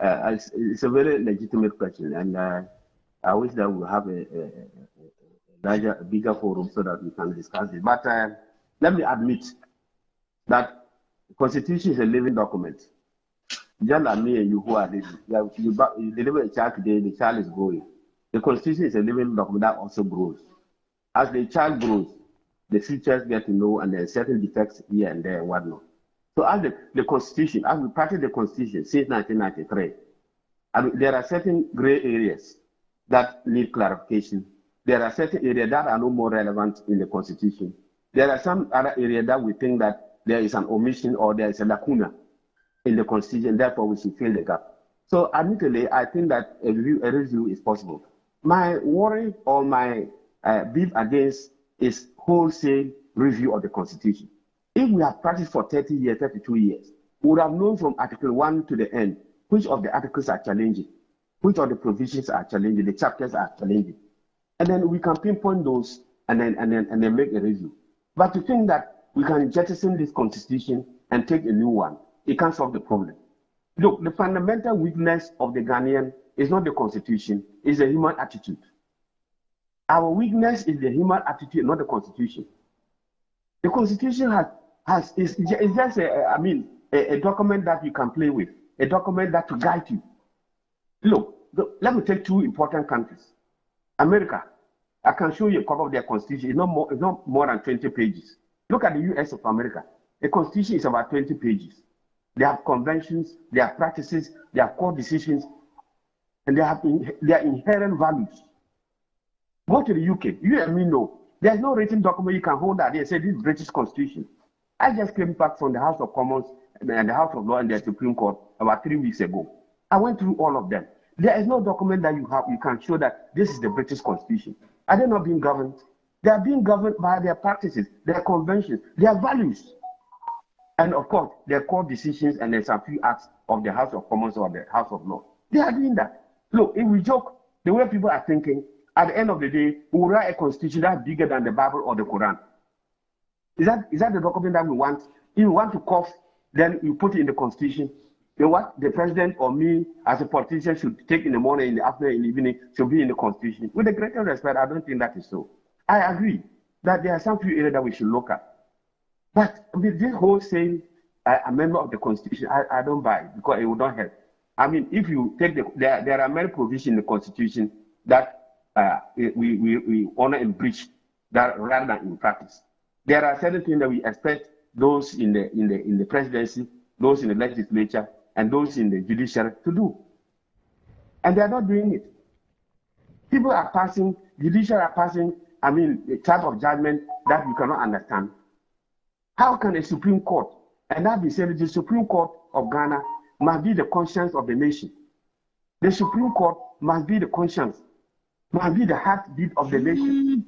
It's a very legitimate question, and I wish that we have a bigger forum so that we can discuss it. But let me admit that the Constitution is a living document. Just like me and you who are living, you deliver a child today, the child is growing. The Constitution is a living document that also grows. As the child grows, the features get to know, and there are certain defects here and there and whatnot. So as the Constitution, as we practice the Constitution since 1993, there are certain gray areas that need clarification. There are certain areas that are no more relevant in the Constitution. There are some other areas that we think that there is an omission or there is a lacuna in the Constitution, therefore we should fill the gap. So admittedly, I think that a review is possible. My worry or my beef against is wholesale review of the Constitution. If we have practiced for 30 years, 32 years, we would have known from Article 1 to the end which of the articles are challenging, which of the provisions are challenging, the chapters are challenging. And then we can pinpoint those and then make a review. But to think that we can jettison this Constitution and take a new one, it can't solve the problem. Look, the fundamental weakness of the Ghanaian is not the Constitution, it's the human attitude. Our weakness is the human attitude, not the Constitution. The Constitution is just a document that you can play with, a document that will guide you. Look, let me take two important countries. America, I can show you a copy of their Constitution. It's not more than 20 pages. Look at the US of America. The Constitution is about 20 pages. They have conventions, they have practices, they have core decisions, and they have their inherent values. Go to the UK. You and me know. There's no written document you can hold out there and say this is British Constitution. I just came back from the House of Commons and the House of Law and the Supreme Court about 3 weeks ago. I went through all of them. There is no document that you can show that this is the British Constitution. Are they not being governed? They are being governed by their practices, their conventions, their values. And of course, their core decisions, and there's a few acts of the House of Commons or the House of Law. They are doing that. Look, if we joke, the way people are thinking, at the end of the day, we will write a constitution that's bigger than the Bible or the Quran. Is that the document that we want? If we want to cough, then you put it in the constitution. You know what the president or me as a politician should take in the morning, in the afternoon, in the evening should be in the constitution. With the greatest respect, I don't think that is so. I agree that there are some few areas that we should look at. But with this whole saying amendment of the Constitution, I don't buy it because it will not help. I mean, if you take there are many provisions in the Constitution that we honor and breach that rather than in practice. There are certain things that we expect those in the presidency, those in the legislature, and those in the judiciary to do, and they are not doing it. People are passing, judiciary are passing, a type of judgment that you cannot understand. How can a Supreme Court, and that be said, the Supreme Court of Ghana must be the conscience of the nation. The Supreme Court must be the conscience, must be the heartbeat of the nation.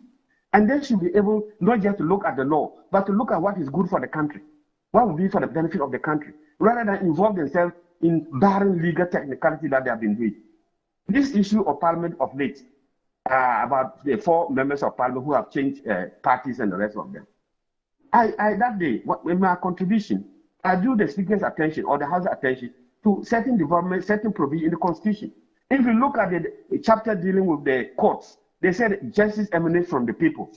And they should be able not just to look at the law, but to look at what is good for the country, what will be for the benefit of the country, rather than involve themselves in barren legal technicality that they have been doing. This issue of Parliament of late, about the 4 members of Parliament who have changed parties and the rest of them. That day, with my contribution, I drew the Speaker's attention or the House's attention to certain development, certain provision in the Constitution. If you look at the chapter dealing with the courts, they said justice emanates from the people.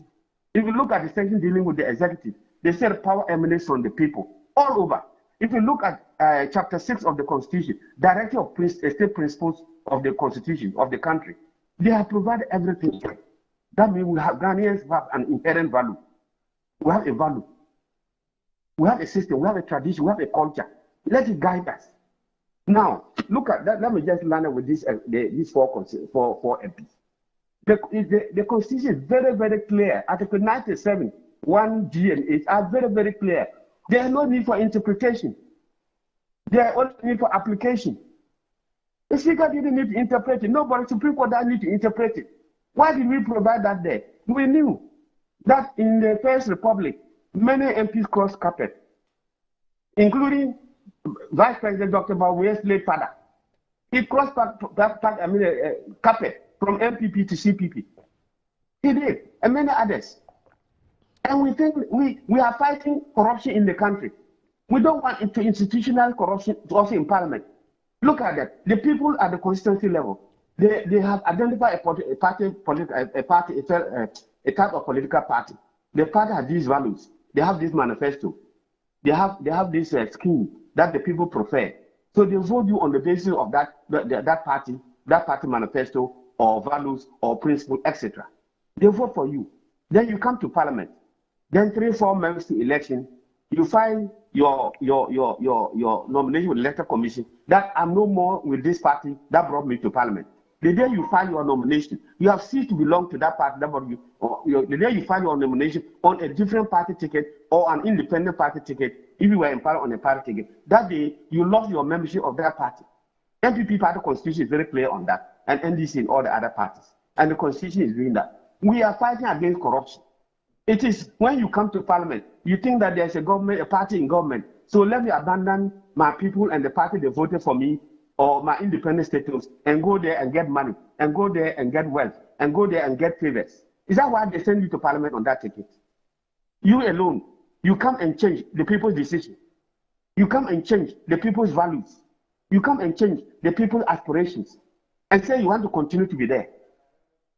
If you look at the section dealing with the executive, they said power emanates from the people. all over. If you look at chapter 6 of the Constitution, Directive of State Principles of the Constitution of the country, they have provided everything. That means we have Ghanaians have an inherent value. We have a value. We have a system. We have a tradition. We have a culture. Let it guide us. Now, look at that. Let me just land with these four MPs. The Constitution is very, very clear. Article 97, 1G and H are very, very clear. There is no need for interpretation. There is only need for application. The Speaker didn't need to interpret it. Nobody, Supreme Court doesn't need to interpret it. Why did we provide that there? We knew that in the First Republic, many MPs crossed carpet, including Vice President Dr. Bawku's late father. He crossed carpet from MPP to CPP. He did, and many others. And we think we are fighting corruption in the country. We don't want institutional corruption also in Parliament. Look at that. The people at the constituency level, they have identified a type of political party. The party has these values. They have this manifesto. They have this scheme that the people prefer. So they vote you on the basis of that party manifesto or values or principle, etc. They vote for you. Then you come to Parliament. Then 3-4 months to election, you find your nomination with the Electoral Commission that I'm no more with this party that brought me to Parliament. The day you file your nomination, you have ceased to belong to that party that brought you. The day you file your nomination on a different party ticket or an independent party ticket, if you were in Parliament on a party ticket, that day you lost your membership of that party. NPP party constitution is very clear on that, and NDC and all the other parties. And the constitution is doing that. We are fighting against corruption. It is when you come to Parliament, you think that there's a party in government. So let me abandon my people and the party they voted for me or my independent status and go there and get money and go there and get wealth and go there and get favors. Is that why they send you to Parliament on that ticket? You alone, you come and change the people's decision. You come and change the people's values. You come and change the people's aspirations and say you want to continue to be there.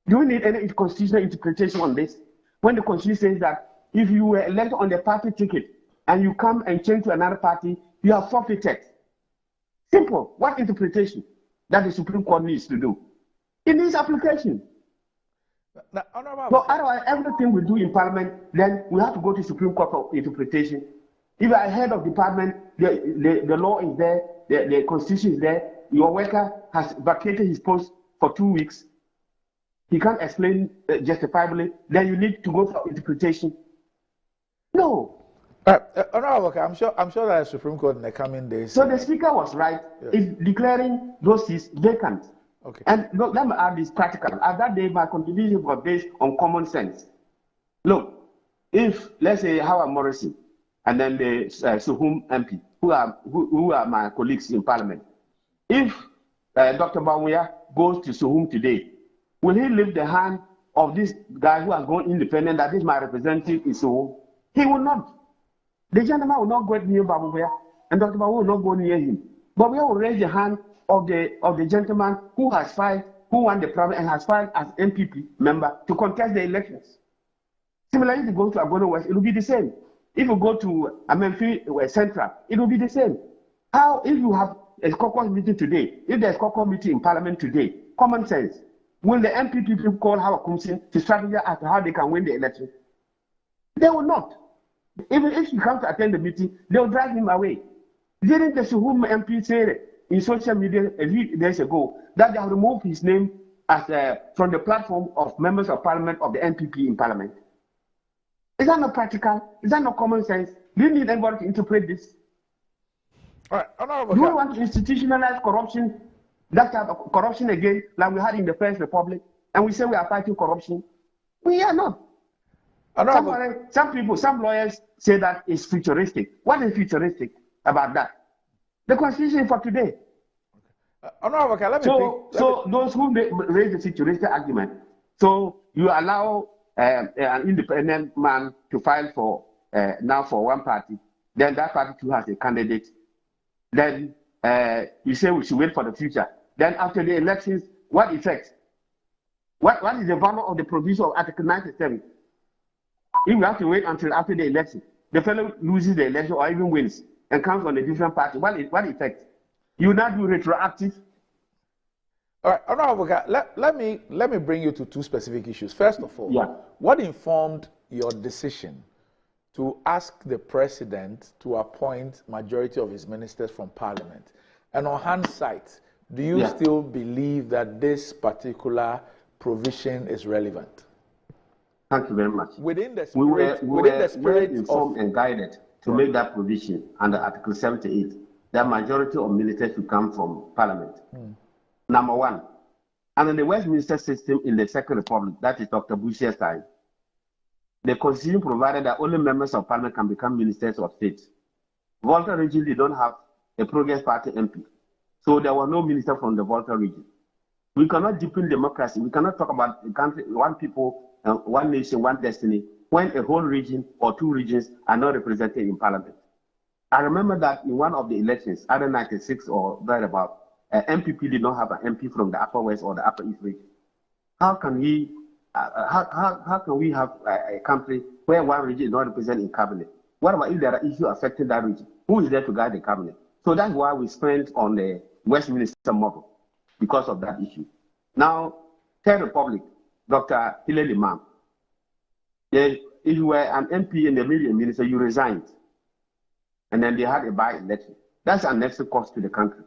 Do we need any constitutional interpretation on this? When the Constitution says that if you were elected on the party ticket and you come and change to another party, you have forfeited. Simple. What interpretation that the Supreme Court needs to do? It needs application. So otherwise, everything we do in Parliament, then we have to go to Supreme Court for interpretation. If I head of department, the law is there, the Constitution is there, your worker has vacated his post for 2 weeks, he can't explain justifiably, then you need to go for interpretation. No. I'm sure that the Supreme Court in the coming days. So the Speaker was right in declaring those seats vacant. Okay. And look, let me add this practical. At that day, my contribution was based on common sense. Look, if let's say Howard Morrison and then the Suhum MP, who are my colleagues in Parliament, if Dr. Bawku goes to Suhum today, will he lift the hand of this guy who has gone independent, that is my representative in Suhum? He will not. The gentleman will not go near Bawku, and Dr. Bawku will not go near him. But we will raise the hand of the gentleman who has filed, who won the primary and has filed as MPP member to contest the elections. Similarly, if you go to Agono West, it will be the same. If you go to Amenfi Central, it will be the same. How, if you have a caucus meeting today, if there's a caucus meeting in Parliament today, common sense, will the MPP people call Howard Kumsin to strategize as to how they can win the election? They will not. Even if he comes to attend the meeting, they will drive him away. Didn't the Suhum MP say in social media a few days ago that they have removed his name as from the platform of members of Parliament of the NPP in Parliament? Is that not practical? Is that not common sense? Do you need anybody to interpret this? All right. Do we want to institutionalize corruption, that type of corruption again, like we had in the First Republic, and we say we are fighting corruption? We are not. Some lawyers say that it's futuristic. What is futuristic about that? The Constitution for today. So those who raise the futuristic argument, so you allow an independent man to file for now for one party, then that party too has a candidate. Then you say we should wait for the future. Then after the elections, what effect? What is the value of the provision of Article 97? If we have to wait until after the election, the fellow loses the election or even wins and comes on a different party, what effect? You now do retroactive. All right, Honorable, let me bring you to two specific issues. First of all, what informed your decision to ask the president to appoint majority of his ministers from parliament? And on hindsight, do you still believe that this particular provision is relevant? Thank you very much. Within the spirit, we were informed of, and guided to make that provision under Article 78, that majority of ministers should come from parliament. Number one, under the Westminster system in the Second Republic, that is Dr. Bush's time, the Constitution provided that only members of parliament can become ministers of state. Volta region, they don't have a Progress Party MP. So there were no minister from the Volta region. We cannot deepen democracy. We cannot talk about a country, one people, one nation, one destiny, when a whole region or two regions are not represented in parliament. I remember that in one of the elections, either 96 or thereabout, MPP did not have an MP from the Upper West or the Upper East region. How can we have a country where one region is not represented in cabinet? What about if there are issues affecting that region? Who is there to guide the cabinet? So that's why we spent on the Westminster model, because of that issue. Now, Third Republic, Dr. Hillel Imam, if you were an MP and the media minister, you resigned. And then they had a by-election. That's an extra cost to the country.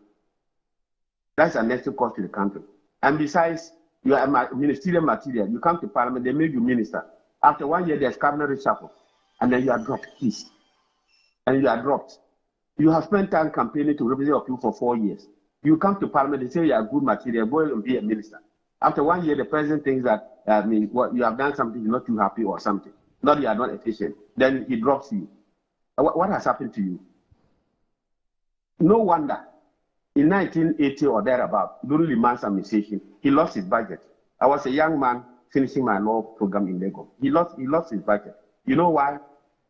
That's an extra cost to the country. And besides, you are a ministerial material. You come to parliament, they make you minister. After 1 year, there's cabinet reshuffle. And then you are dropped, please. And you are dropped. You have spent time campaigning to represent your people for 4 years. You come to parliament, they say you are good material, go and be a minister. After 1 year, the president thinks that, what you have done something, you're not too happy or something. Not you are not efficient. Then he drops you. What has happened to you? No wonder. In 1980 or thereabout, during the man's administration, he lost his budget. I was a young man finishing my law program in Lagos. He lost his budget. You know why?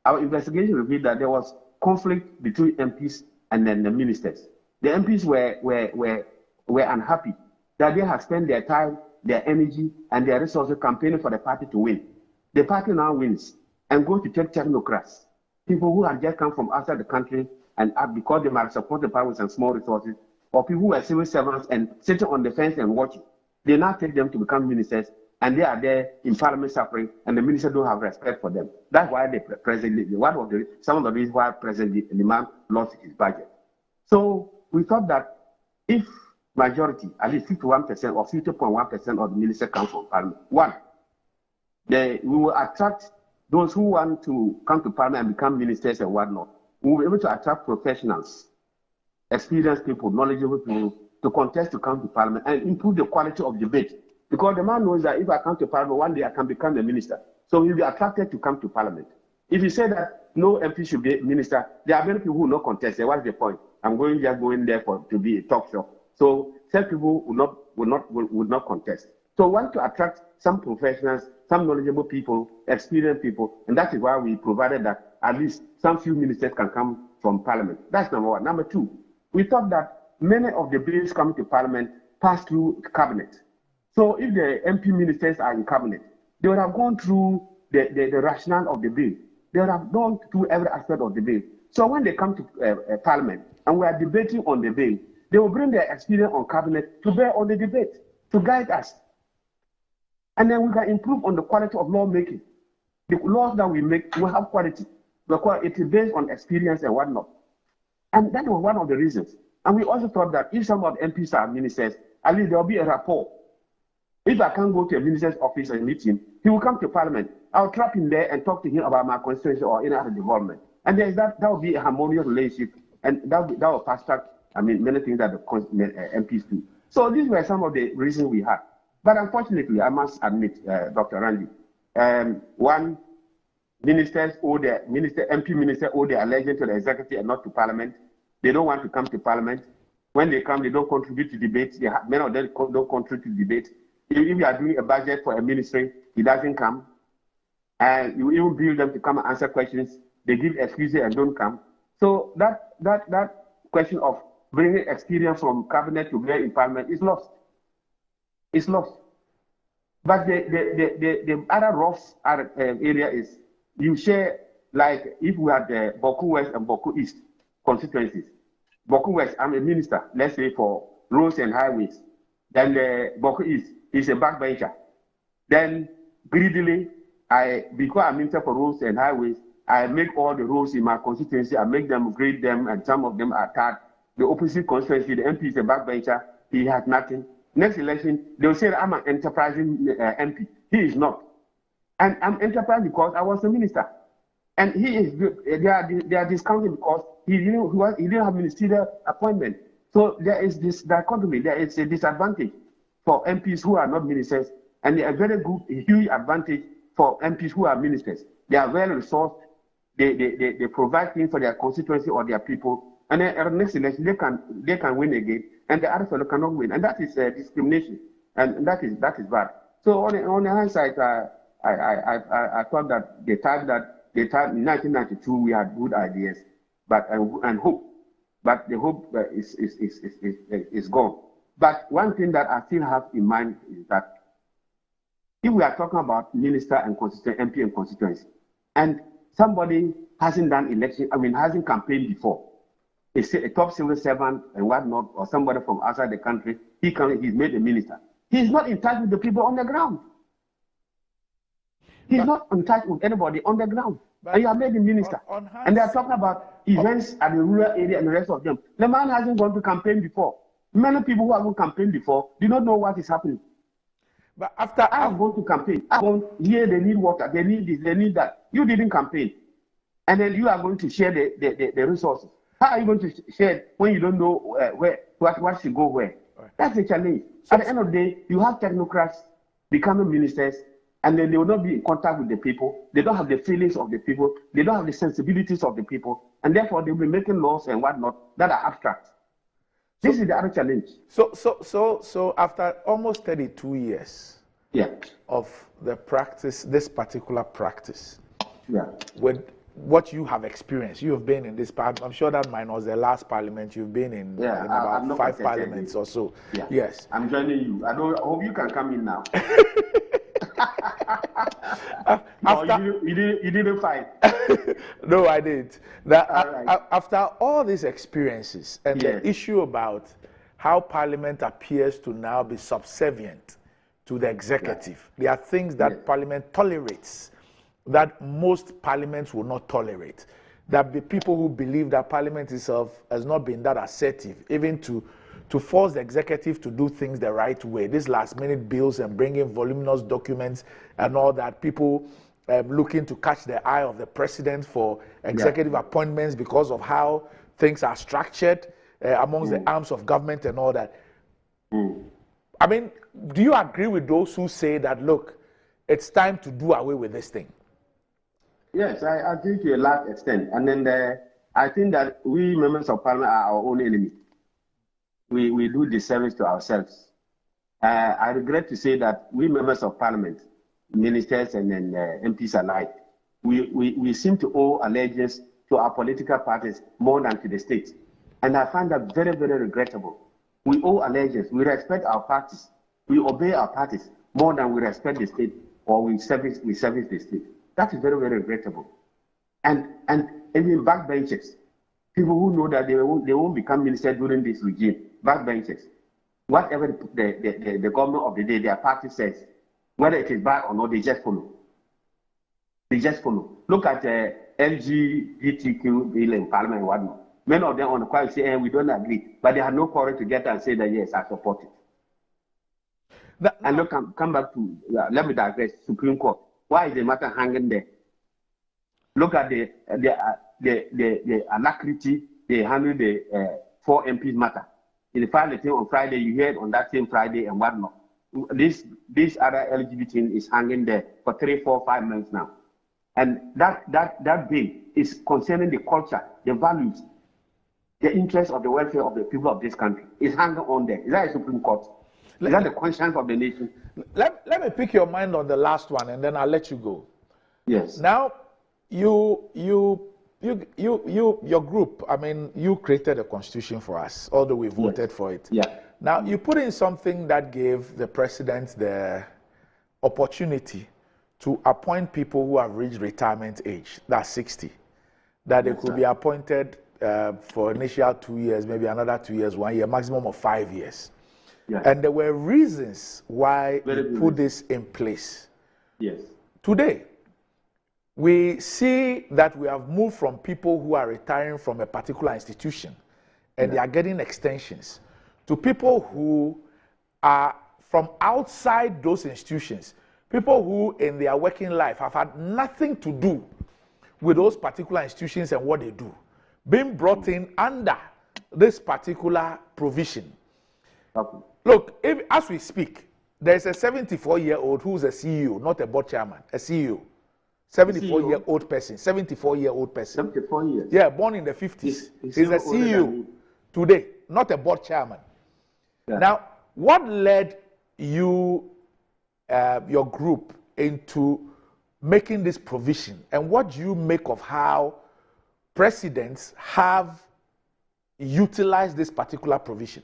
Our investigation revealed that there was conflict between MPs and then the ministers. The MPs were unhappy that they had spent their time, their energy, and their resources campaigning for the party to win. The party now wins and goes to take technocrats, people who had just come from outside the country and because they might support the party with some small resources, or people who were civil servants and sitting on the fence and watching. They now take them to become ministers, and they are there in parliament suffering, and the ministers don't have respect for them. That's why the president, some of the reasons why President Liman lost his budget. So we thought that if majority, at least 51% or 50.1% of the ministers come from parliament, we will attract those who want to come to parliament and become ministers and whatnot. We will be able to attract professionals, experienced people, knowledgeable people to contest to come to parliament and improve the quality of debate. Because the man knows that if I come to parliament, one day I can become a minister. So he'll be attracted to come to parliament. If you say that no MP should be a minister, there are many people who will not contest. What's the point? I'm just going there to be a talk show. So some people will not contest. So we want to attract some professionals, some knowledgeable people, experienced people, and that is why we provided that at least some few ministers can come from parliament. That's number one. Number two, we thought that many of the bills coming to parliament pass through cabinet. So if the MP ministers are in cabinet, they would have gone through the rationale of the bill. They would have gone through every aspect of the bill. So when they come to parliament and we are debating on the bill, they will bring their experience on cabinet to bear on the debate, to guide us. And then we can improve on the quality of lawmaking. The laws that we make will have quality because it is based on experience and whatnot. And that was one of the reasons. And we also thought that if some of the MPs are ministers, at least there will be a rapport. If I can't go to a minister's office and meet him, he will come to parliament. I'll trap him there and talk to him about my constituency or any other development. And then that will be a harmonious relationship, and that will fast track, many things that the MPs do. So these were some of the reasons we had. But unfortunately, I must admit, Dr. Randy, one, MP ministers owe their allegiance to the executive and not to parliament. They don't want to come to parliament. When they come, they don't contribute to debate. Many of them don't contribute to debate. If you are doing a budget for a ministry, he doesn't come. And you even bill them to come and answer questions. They give excuses and don't come. So that question of bringing experience from cabinet to bear in parliament is lost. It's lost. But the other rough area is you share like if we had the Bawku West and Bawku East constituencies, Bawku West, I'm a minister, let's say for roads and highways. Then the Bawku East is a backbencher. Then greedily, because I'm minister for roads and highways, I make all the roads in my constituency, I make them, grade them, and some of them are tagged. The opposite constituency, the MP is a backbencher, he has nothing. Next election, they'll say I'm an enterprising MP. He is not. And I'm enterprising because I was a minister. And he is, they are discounting because he didn't have ministerial appointment. So there is this dichotomy, there is a disadvantage for MPs who are not ministers, and a very good, huge advantage for MPs who are ministers. They are well resourced, they provide things for their constituency or their people, and then at the next election they can win again, and the other fellow cannot win, and that is discrimination, and that is bad. So on the hindsight, I thought that the time in 1992 we had good ideas, but and hope, but the hope is gone. But one thing that I still have in mind is that if we are talking about minister and MP and constituency, and somebody hasn't done election, hasn't campaigned before, a top civil servant and whatnot, or somebody from outside the country, he's made a minister. He's not in touch with the people on the ground. He's not in touch with anybody on the ground. And you have made him minister. And they are talking about events at the rural area and the rest of them. The man hasn't gone to campaign before. Many people who haven't campaigned before do not know what is happening. But after I have gone to campaign, here they need water, they need this, they need that. You didn't campaign. And then you are going to share the resources. How are you going to share it when you don't know what should go where? Right. That's the challenge. So at the end of the day, you have technocrats becoming ministers, and then they will not be in contact with the people. They don't have the feelings of the people. They don't have the sensibilities of the people. And therefore, they'll be making laws and whatnot that are abstract. This is the other challenge. So after almost 32 years of the practice, this particular practice, with what you have experienced, you have been in this part. I'm sure that mine was the last parliament you've been in about 5 parliaments or so. Yeah. Yes. I'm joining you. I hope you can come in now. You didn't fight. No, I didn't. After all these experiences and the issue about how Parliament appears to now be subservient to the executive, there are things that Parliament tolerates that most parliaments will not tolerate. That the people who believe that Parliament itself has not been that assertive, even to force the executive to do things the right way. These last-minute bills and bringing voluminous documents and all that, people looking to catch the eye of the president for executive appointments because of how things are structured amongst the arms of government and all that. I mean, do you agree with those who say that, look, it's time to do away with this thing? Yes, I agree to a large extent. And then I think that we members of parliament are our own enemy. We do disservice to ourselves. I regret to say that we members of parliament, ministers and then MPs alike, we seem to owe allegiance to our political parties more than to the state. And I find that very, very regrettable. We owe allegiance. We respect our parties. We obey our parties more than we respect the state or we service the state. That is very, very regrettable. And even backbenchers, people who know that they won't become ministers during this regime, backbenchers, whatever the government of the day, their party says, whether it is bad or not, they just follow. They just follow. Look at the LGBTQ bill in parliament and whatnot. Many of them on the quiet say, we don't agree, but they have no courage to get and say that, yes, I support it. And look, come back to, let me digress, Supreme Court. Why is the matter hanging there? Look at the alacrity they handle the 4 MPs matter. In the final thing on Friday, you heard on that same Friday and whatnot. This other LGBT is hanging there for 3, 4, 5 months now. And that bill is concerning the culture, the values, the interests of the welfare of the people of this country. It's hanging on there. Is that a Supreme Court? Is that the conscience of the nation? Let me pick your mind on the last one, and then I'll let you go. Yes. Now, your group, I mean, you created a constitution for us, although we voted for it. Yeah. Now, you put in something that gave the president the opportunity to appoint people who have reached retirement age, that's 60, that they could be appointed for initial 2 years, maybe another 2 years, 1 year, maximum of 5 years. Yes. And there were reasons why Very we put this in place. Yes. Today, we see that we have moved from people who are retiring from a particular institution and they are getting extensions to people who are from outside those institutions, people who in their working life have had nothing to do with those particular institutions and what they do, being brought in under this particular provision. Okay. Look, as we speak, there's a 74-year-old who's a CEO, not a board chairman, a CEO. 74-year-old person, 74-year-old person. 74 years. Yeah, born in the 50s. He's a CEO today, not a board chairman. Yeah. Now, what led you, your group, into making this provision? And what do you make of how presidents have utilized this particular provision?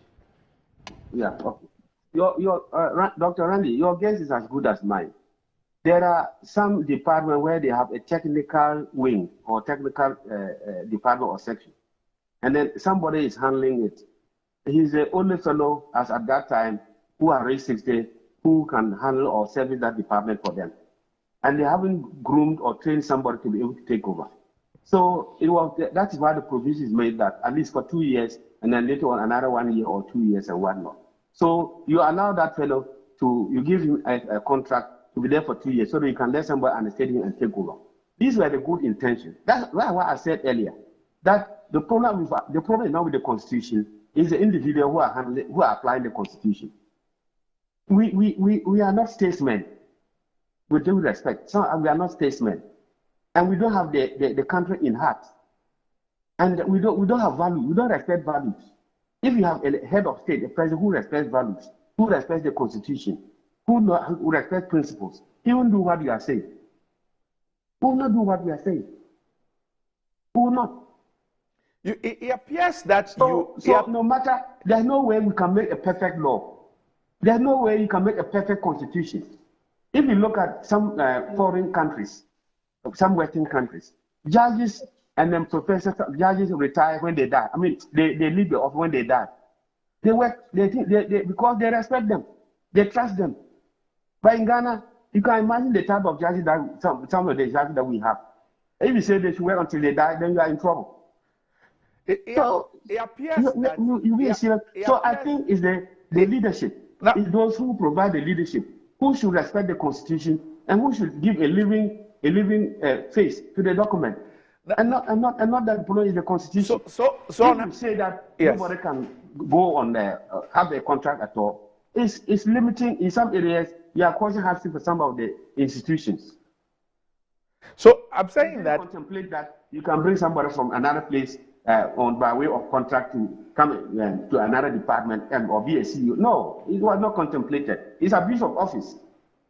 Yeah, okay. Dr. Randy, your guess is as good as mine. There are some departments where they have a technical wing or technical department or section, and then somebody is handling it. He's the only fellow, as at that time, who are reached 60, who can handle or service that department for them. And they haven't groomed or trained somebody to be able to take over. So that is why the provision is made that at least for 2 years, and then later on another 1 year or 2 years and whatnot. So you allow that fellow you give him a contract to be there for 2 years so that you can let somebody understand him and take over. These were the good intentions. That's why I said earlier that the problem now with the Constitution is the individual who are applying the Constitution. We are not statesmen. With due respect, we are not statesmen, and we don't have the country in heart, and we don't have value. We don't respect values. If you have a head of state, a president who respects values, who respects the Constitution, who respects principles, he won't do what you are saying. He will not do what we are saying. He will not. It appears that no matter, there's no way we can make a perfect law. There's no way you can make a perfect constitution. If you look at some foreign countries, some Western countries, judges and then professors, judges retire when they die. I mean, they leave the office when they die. They work, because they respect them, they trust them. But in Ghana, you can imagine the type of judges that some of the judges that we have. If you say they should work until they die, then you are in trouble. It appears so I think it's the leadership. Now, it's those who provide the leadership who should respect the Constitution and who should give a living face to the document. And not that the problem is the Constitution. So if you say that nobody can go on have a contract at all, it's limiting in some areas. You are causing hardship for some of the institutions. So I'm saying that contemplate that you can bring somebody from another place by way of contract to come to another department or be a CEO. No, it was not contemplated. It's abuse of office.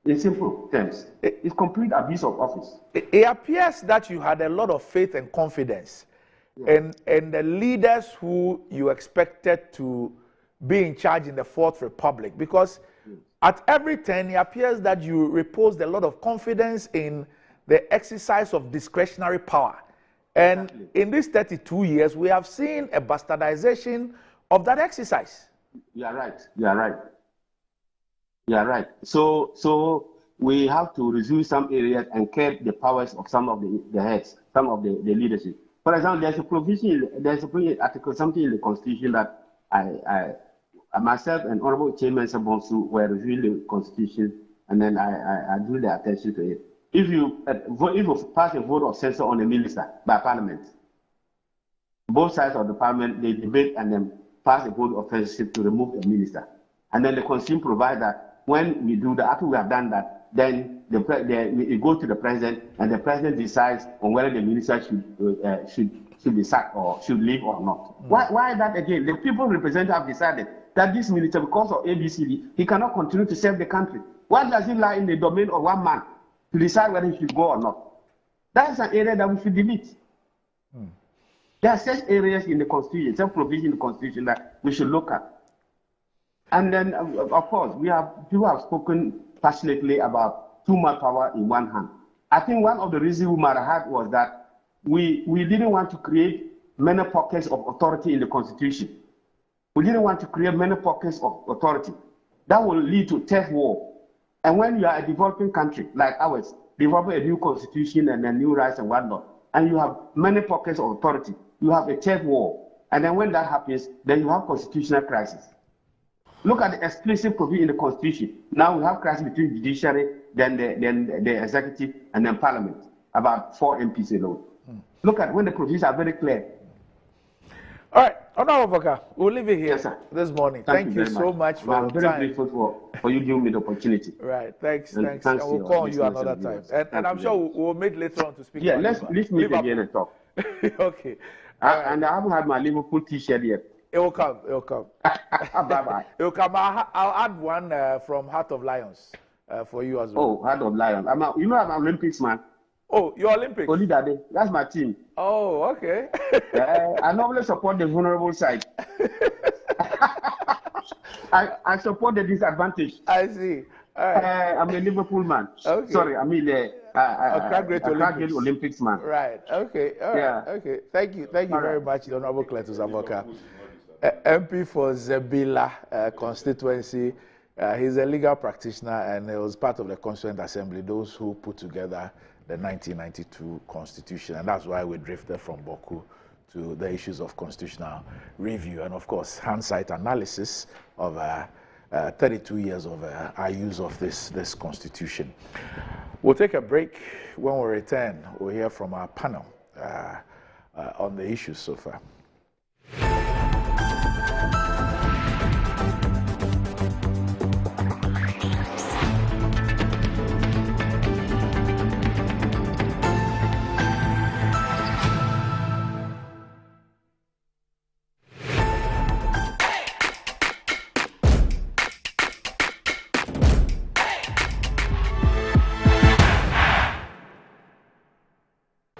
In simple terms, it's complete abuse of office. It appears that you had a lot of faith and confidence in the leaders who you expected to be in charge in the Fourth Republic, because at every turn, it appears that you reposed a lot of confidence in the exercise of discretionary power. And in these 32 years, we have seen a bastardization of that exercise. You are right. You are right. You are right. So we have to resume some areas and curb the powers of some of the heads, some of the leadership. For example, there's a provision, article something in the Constitution that I myself and Honorable Chairman Sabonsu were reviewing the Constitution, and then I drew the attention to it. If you pass a vote of censure on a minister by Parliament, both sides of the Parliament, they debate and then pass a vote of censorship to remove a minister. And then the Constitution provides that when we do that, after we have done that, then it goes to the President, and the President decides on whether the minister should be sacked or should leave or not. Why that again? The people represented have decided that this minister, because of ABCD, he cannot continue to serve the country. Why does it lie in the domain of one man to decide whether he should go or not? That's an area that we should delete. There are such areas in the Constitution, some provision in the Constitution that we should look at. And then, of course, people have spoken passionately about too much power in one hand. I think one of the reasons we might have had was that we didn't want to create many pockets of authority in the Constitution. We didn't want to create many pockets of authority. That will lead to turf war. And when you are a developing country like ours, developing a new constitution and a new rights and whatnot, and you have many pockets of authority, you have a turf war. And then when that happens, then you have constitutional crisis. Look at the explicit provision in the Constitution. Now we have crisis between judiciary, then the executive, and then parliament, about 4 MPs alone. Look at when the provisions are very clear. All right, Honorable Bawku, we'll leave it here this morning. Thank you so much for I'm your very time. grateful for you giving me the opportunity. Right, thanks. And And we'll call you another time. And I'm sure we'll meet later on to speak. Yeah, let's meet again and talk. Okay. And I haven't had my Liverpool T-shirt yet. It will come. Bye-bye. It will come. I'll add one from Heart of Lions for you as well. Oh, Heart of Lions. I'm an Olympics man. Oh, you're Olympics? Only that day. That's my team. Oh, okay. I normally support the vulnerable side. I support the disadvantaged. I see. Right. I'm a Liverpool man. Okay. Sorry, I mean a great Olympics man. Right. Okay. All right. Yeah. Okay. Thank you. Thank you very much, Honorable Cletus Bawku, MP for Zebila constituency. He's a legal practitioner and he was part of the Constituent Assembly, those who put together the 1992 Constitution, and that's why we drifted from Bawku to the issues of constitutional review and, of course, hindsight analysis of 32 years of our use of this Constitution. We'll take a break. When we return, we'll hear from our panel on the issues so far.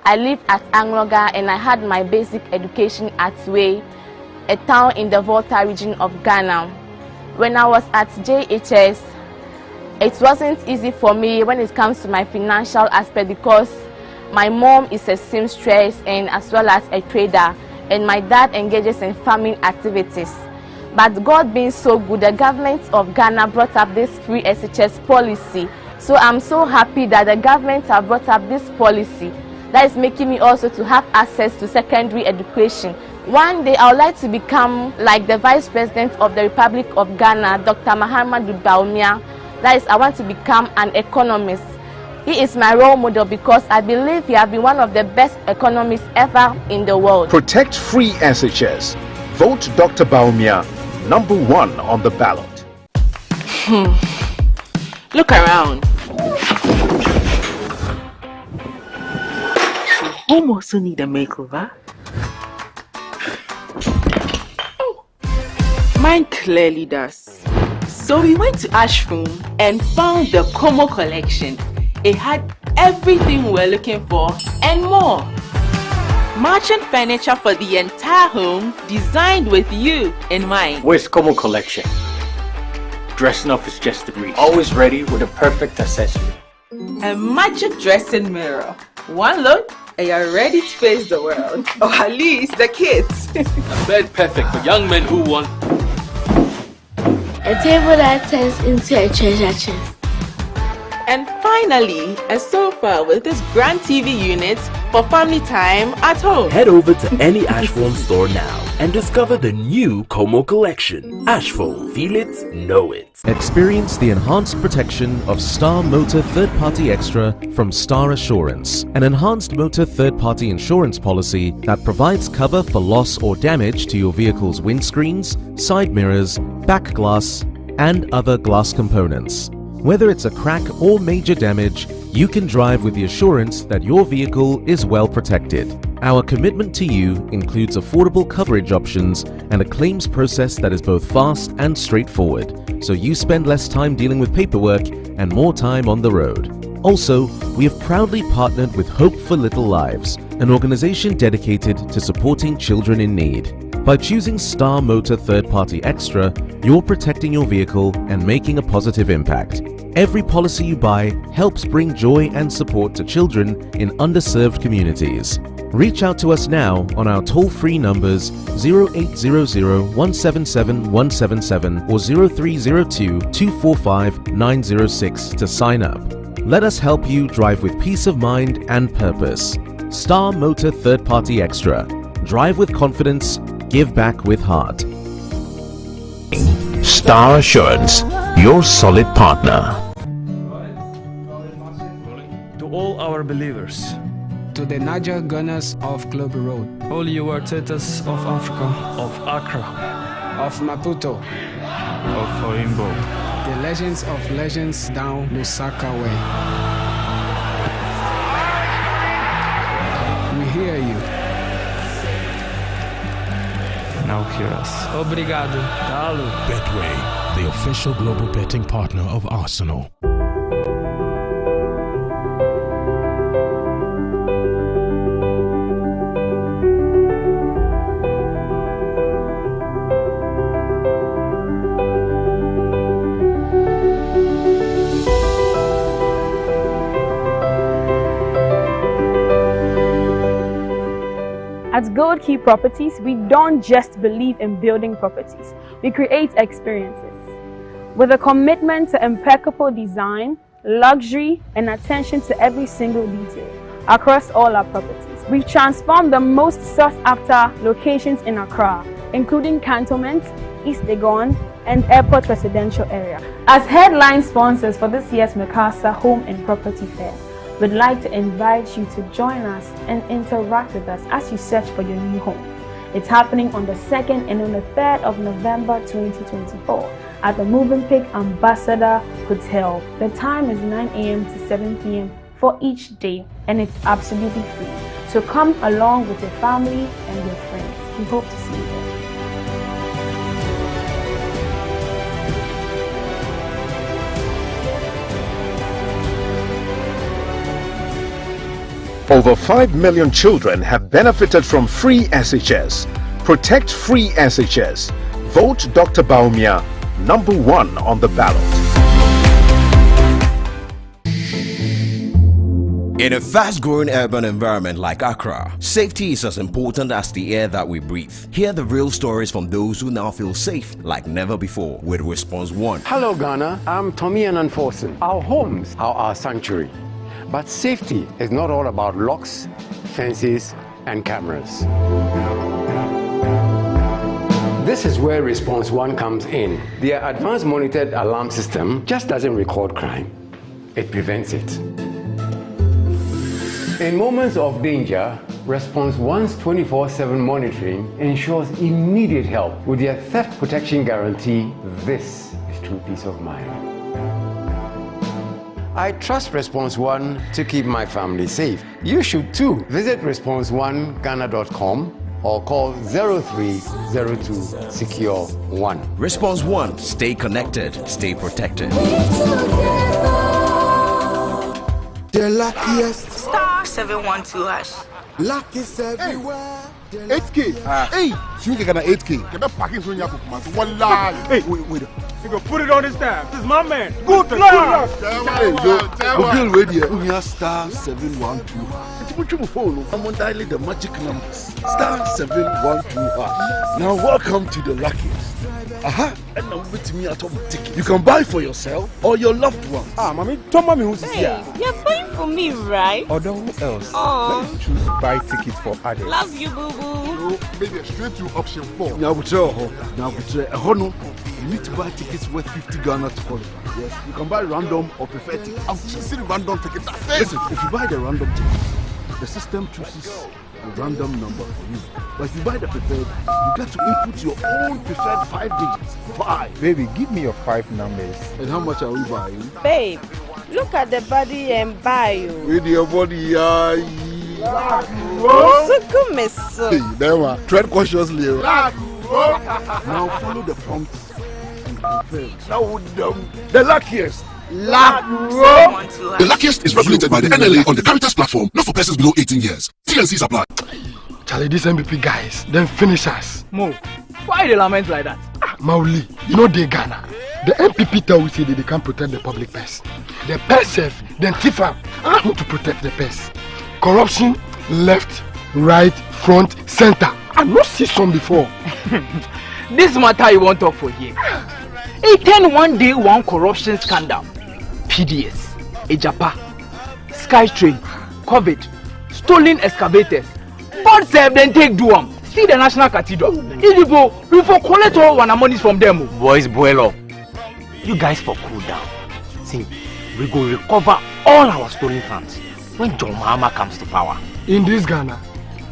I lived at Angloga and I had my basic education at Way, a town in the Volta region of Ghana. When I was at JHS, it wasn't easy for me when it comes to my financial aspect because my mom is a seamstress and as well as a trader, and my dad engages in farming activities. But God being so good, the government of Ghana brought up this free SHS policy. So I'm so happy that the government have brought up this policy. That is making me also to have access to secondary education. One day I would like to become like the Vice President of the Republic of Ghana, Dr. Mahamadou Bawumia. That is, I want to become an economist. He is my role model because I believe he has been one of the best economists ever in the world. Protect free SHS. Vote Dr. Bawumia, #1 on the ballot. Look around. Home also need a makeover. Oh, mine clearly does. So we went to Ashroom and found the Como collection. It had everything we're looking for and more. Matching furniture for the entire home, designed with you in mind. Where's Como collection? Dressing up is just a breeze. Always ready with a perfect accessory. A magic dressing mirror. One look and you're ready to face the world. Or at least the kids. A bed perfect for young men who want a table that turns into a treasure chest. And finally, a sofa with this grand TV unit for family time at home. Head over to any Ashphone store now and discover the new Como collection. Ashphone, feel it, know it. Experience the enhanced protection of Star Motor Third Party Extra from Star Assurance, an enhanced motor third party insurance policy that provides cover for loss or damage to your vehicle's windscreens, side mirrors, back glass, and other glass components. Whether it's a crack or major damage, you can drive with the assurance that your vehicle is well protected. Our commitment to you includes affordable coverage options and a claims process that is both fast and straightforward, so you spend less time dealing with paperwork and more time on the road. Also, we have proudly partnered with Hope for Little Lives, an organization dedicated to supporting children in need. By choosing Star Motor Third Party Extra, you're protecting your vehicle and making a positive impact. Every policy you buy helps bring joy and support to children in underserved communities. Reach out to us now on our toll-free numbers 0800-177-177 or 0302-245-906 to sign up. Let us help you drive with peace of mind and purpose. Star Motor Third Party Extra. Drive with confidence, give back with heart. Star Assurance, your solid partner. To all our believers, to the Niger Gunners of Global Road, all you Wartatas of Africa, of Accra, of Maputo, of Oimbo, the legends of legends down Lusaka way. We hear you. Now hear us. Obrigado. Talo. Betway, the official global betting partner of Arsenal. At Gold Key Properties, we don't just believe in building properties, we create experiences. With a commitment to impeccable design, luxury, and attention to every single detail across all our properties, we've transformed the most sought-after locations in Accra, including Cantonment, East Legon, and Airport Residential Area. As headline sponsors for this year's Mikasa Home and Property Fair, we'd like to invite you to join us and interact with us as you search for your new home. It's happening on the 2nd and on the 3rd of November 2024 at the Movenpick Ambassador Hotel. The time is 9 a.m. to 7 p.m. for each day, and it's absolutely free. So come along with your family and your friends. We hope to see you there. Over 5 million children have benefited from free SHS. Protect free SHS. Vote Dr. Bawku #1 on the ballot. In a fast-growing urban environment like Accra, safety is as important as the air that we breathe. Hear the real stories from those who now feel safe like never before with Response 1. Hello Ghana, I'm Tommy Ananforson. Our homes are our sanctuary. But safety is not all about locks, fences, and cameras. This is where Response 1 comes in. Their advanced monitored alarm system just doesn't record crime, it prevents it. In moments of danger, Response 1's 24/7 monitoring ensures immediate help. With their theft protection guarantee, this is true peace of mind. I trust Response 1 to keep my family safe. You should too. Visit response1ghana.com or call 0302 Secure 1. Response 1. Stay connected, stay protected. The luckiest. Star 712#. Luck is everywhere. 8K. Hey, you get an 8K. Get a package when you have to one lie. Hey, wait. You go put it on his tab. This is my man. Good luck. Hey, yo, we'll radio. We are star 712. I'm on dialing the magic numbers. Star 712. Now welcome to the luckiest. And now with me at home ticket. You can buy for yourself or your loved one. Mommy, tell mommy who's here. You're buying for me, right? Or who else? Let's choose buy tickets for others. Love you, boo boo. Maybe straight to option 4. Now we try. You need to buy tickets worth 50 Ghana to qualify. Yes, you can buy random or preferred tickets. I'm choosing random tickets. Listen, if you buy the random ticket, the system chooses a random number for you. But if you buy the preferred, you get to input your own preferred 5 digits. 5. Baby, give me your 5 numbers. And how much are we buying? Babe, look at the body and buy you. With your body, Hey, there tread cautiously. Now follow the prompts and confirm. Now the luckiest. The luckiest is regulated by the NLA on the Caritas platform, not for persons below 18 years. TNCs apply. Charlie, these MPP guys, then finish us. Mo, why they lament like that? Mauli, you know they Ghana. The MPP tell we say that they can't protect the public purse. The purse safe, then Tifa, I want to protect the purse. Corruption, left, right, front, center. I've not seen some before. This matter you want to talk for here. It turn one day one corruption scandal. PDS, Ejapa, Skytrain, COVID, stolen excavators. God save then take Duam. See the National Cathedral. If you go, we for collect all our monies from them. Boys, boil up. You guys for cool down. See, we go recover all our stolen funds when John Mahama comes to power. In this Ghana,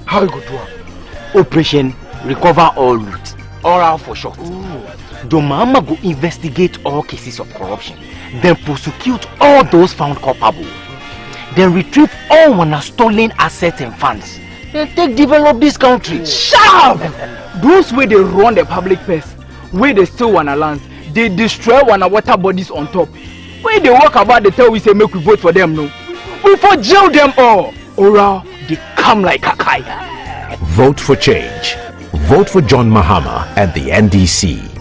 how you go do it? Operation Recover All Loot. Oral for short. John Mahama go investigate all cases of corruption, then prosecute all those found culpable. Then retrieve all our stolen assets and funds. Then take develop this country. Shut up! Those way they run the public purse, where they steal one land, they destroy one water bodies on top. When they walk about, they tell we say make we vote for them, no. We for jail them all. Or they come like a kite. Vote for change. Vote for John Mahama and the NDC.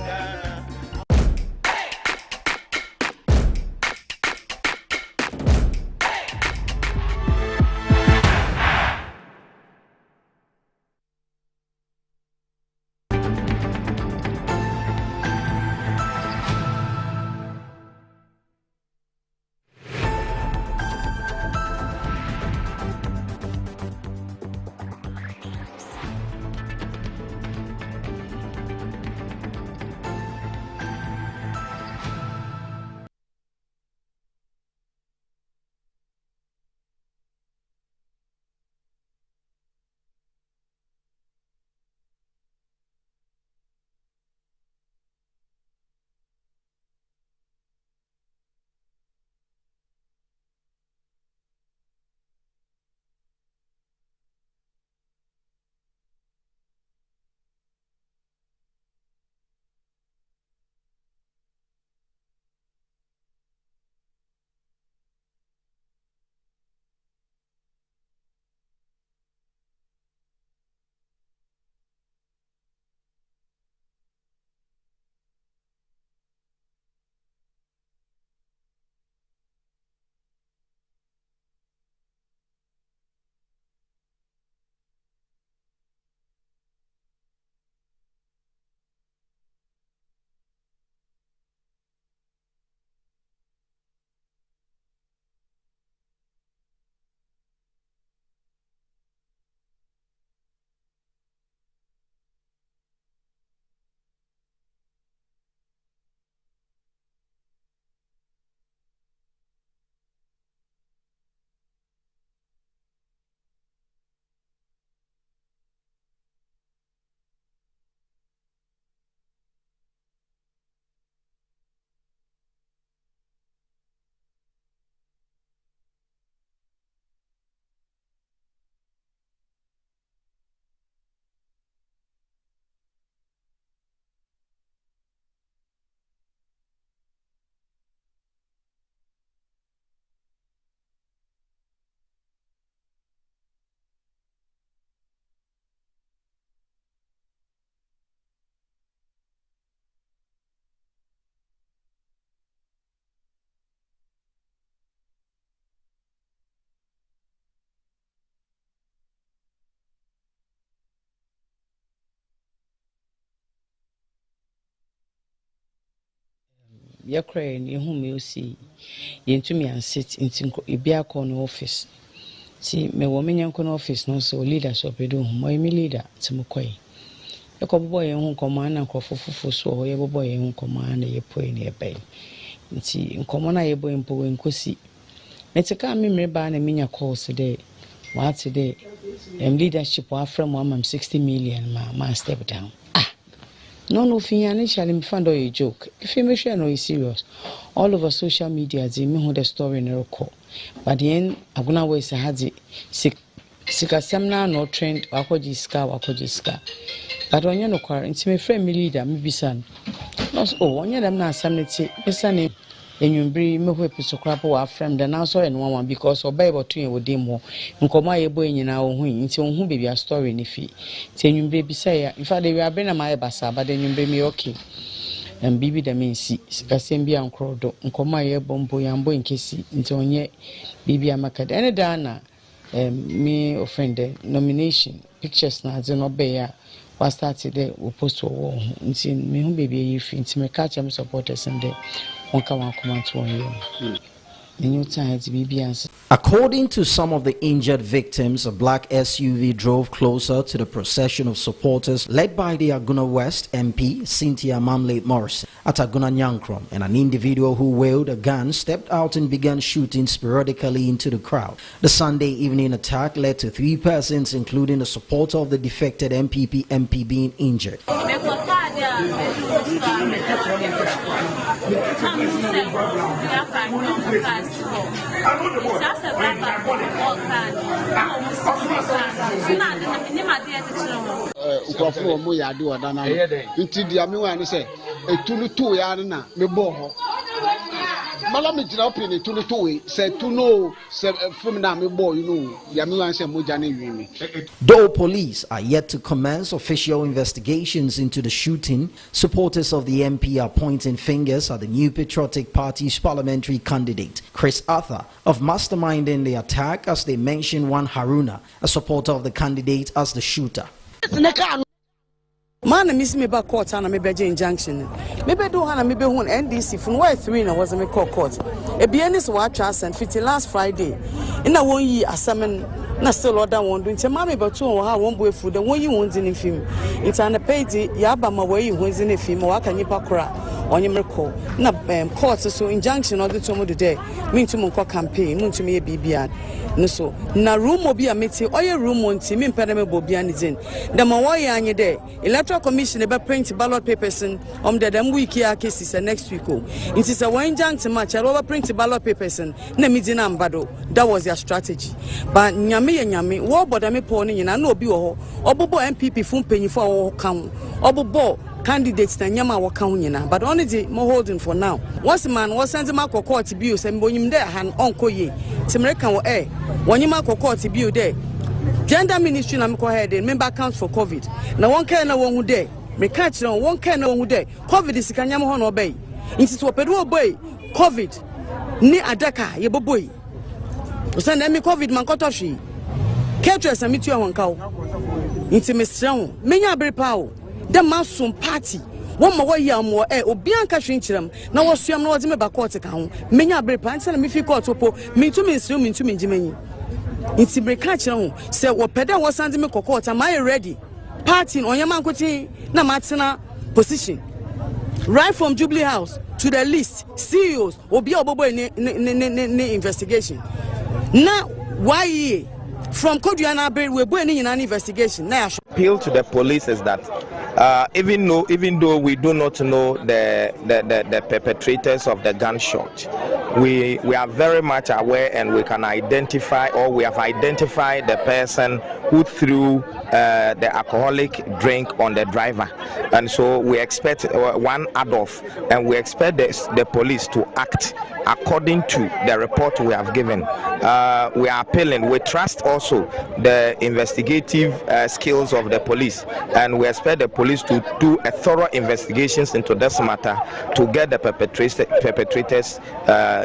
Yakra ni hu me osi yentumi ansit ntinko ebia call no office si me wo menyanko no office no so leadership do hu mo emi leader timokoi ekobobo ye hu nkoma na nkofofofo so ye bobo ye hu nkoma na ye poi na ye bai nti nkoma na ye boy mpo we nkosi metika me mreba na menya calls de what today leadership wa from 60 million ma step down. No, financially, me find a joke. If you make sure no is serious, all over social media, they me hold the story in a call. But the end, I'm gonna waste a had sika semna no trend, wakojiska. But when you no car, it's my friend me leader, me bisan. No, oh, when you them na samneti, bisan Enyumbri me ho episo krapo wa frem the now so and one because obey botu e wodi mo nkoma ye boy nyina wo hu nti wo hu baby story ni fi ti enyumbri bi say ya in fact they were bring na my basa but enyumbri me okay and bibi da me nsi sikasem bi ankrodo nkoma ye bombo yambo nkesi nti onye bibi amakade ene da na me offend nomination pictures na ze no be ya was started there we post wo nti me hu baby ye fi nti me catch am supporters and there. According to some of the injured victims, a black SUV drove closer to the procession of supporters led by the Aguna West MP, Cynthia Mamley Morrison, at Aguna Nyankrom, and an individual who wielded a gun stepped out and began shooting sporadically into the crowd. The Sunday evening attack led to 3 persons, including a supporter of the defected MPP MP, being injured. Though police are yet to commence official investigations into the shooting, supporters of the MP are pointing fingers at the New Patriotic Party's parliamentary candidate, Chris Arthur, of masterminding the attack, as they mention one Haruna, a supporter of the candidate, as the shooter. Man, miss me back court and me beje injunction. Maybe do hana maybe one NDC from why 3 na was me court. E be any so what and 50 last Friday. In a 1 year assignment na still order one doing te mama be to ha one boy food the one you want in film. It's an a page ya ba ma way you in a film wa kan yipa kra onye mreko na court so injunction or the to mo today mean to mo campaign mo to me bibia no so na room obi a meti oye room onti me mpede me bobia ni din the ma wo ya anye there electoral commission e be print ballot papers on the dem week ya cases next week o it is a one injunction match over print ballot papers na me din ambado that was their strategy but nyame wo boda me po ni na obi wo ho obobo MPP fun panyifo wo kan obobo candidates na nyama waka ho nyina but only the more holding for now once man was send ma court bill say mbonyim there han onko ye timreka wo wonyima court bill there gender ministry na me ko head member accounts for covid na won kan na won hu there me catch na won kan na won hu there covid sika nyama ho no obey nti so pedu obey covid ni adaka ye boboy o send me covid man ko to hwe ketu samitu won kawo nti me sran menya brepa the massum party one more year more obianka hwenchiram na wosuam na wode me ba court ka ho menya brepa nti na me fi court opo me to me nsru me to me ngimanyi nti breka kire ho se wo peda wo sande me court am I ready party onyama nkoti na matena position right from Jubilee House to the list CEOs obi obobo ni investigation na why from Koduana Bay we bo any investigation na appeal to the police is that even though we do not know the perpetrators of the gunshot, we are very much aware and we can identify, or we have identified the person who threw the alcoholic drink on the driver, and so we expect one Adolf, and we expect the police to act according to the report we have given. We are appealing. We trust also the investigative skills of the police, and we expect the police to do a thorough investigations into this matter to get the perpetrators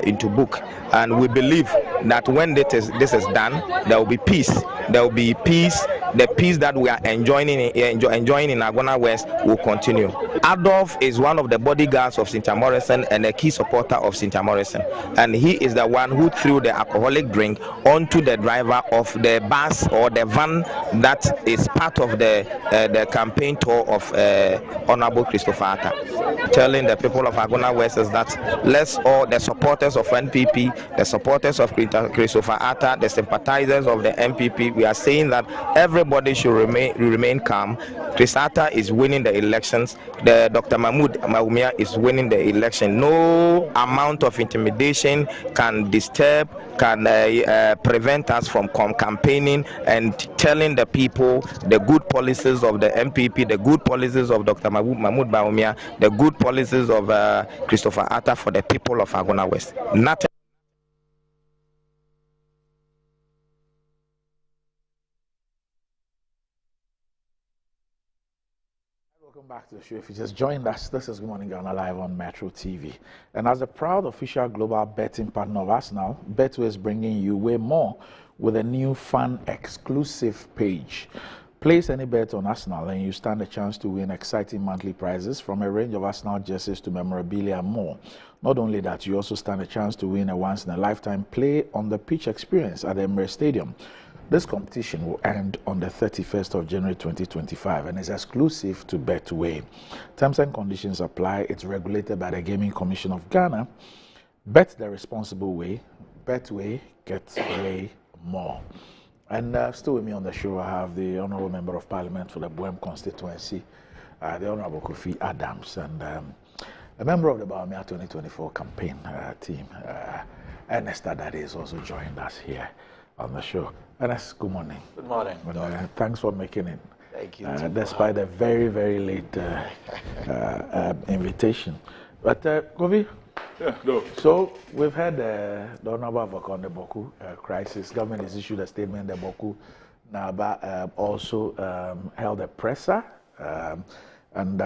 into book. And we believe that when this is done, there will be peace. There will be peace. The peace that we are enjoying in Agona West will continue. Adolf is one of the bodyguards of Cynthia Morrison and a key supporter of Cynthia Morrison, and he is the one who threw the alcoholic drink onto the driver of the bus or the van that is part of the campaign tour of Honorable Christopher Atta. Telling the people of Agona West is that let's all, the supporters of NPP, the supporters of Christopher Atta, the sympathizers of the MPP, we are saying that every everybody should remain calm. Chris Atta is winning the elections. Dr. Mahmoud Bawumia is winning the election. No amount of intimidation can disturb, can prevent us from campaigning and telling the people the good policies of the MPP, the good policies of Dr. Mahmoud Bawumia, the good policies of Christopher Atta for the people of Agona West. Nothing. Welcome back to the show. If you just joined us, this is Good Morning Ghana live on Metro TV. And as a proud official global betting partner of Arsenal, Betway is bringing you way more with a new fun exclusive page. Place any bet on Arsenal and you stand a chance to win exciting monthly prizes from a range of Arsenal jerseys to memorabilia and more. Not only that, you also stand a chance to win a once-in-a-lifetime play on the pitch experience at the Emirates Stadium. This competition will end on the 31st of January 2025 and is exclusive to Betway. Terms and conditions apply. It's regulated by the Gaming Commission of Ghana. Bet the responsible way. Betway gets way more. And still with me on the show, I have the Honourable Member of Parliament for the Boem constituency, the Honourable Kofi Adams, and a member of the Bawumia 2024 campaign team, Ernest Adade, is also joined us here on the show. Ernest, good morning. Good morning. Thanks for making it. Thank you. Despite a very, very late invitation. But Kofi, yeah, no. So we've had the Honourable Avoka on the Bawku crisis. Government has issued a statement. The Bawku Naba also held a presser, and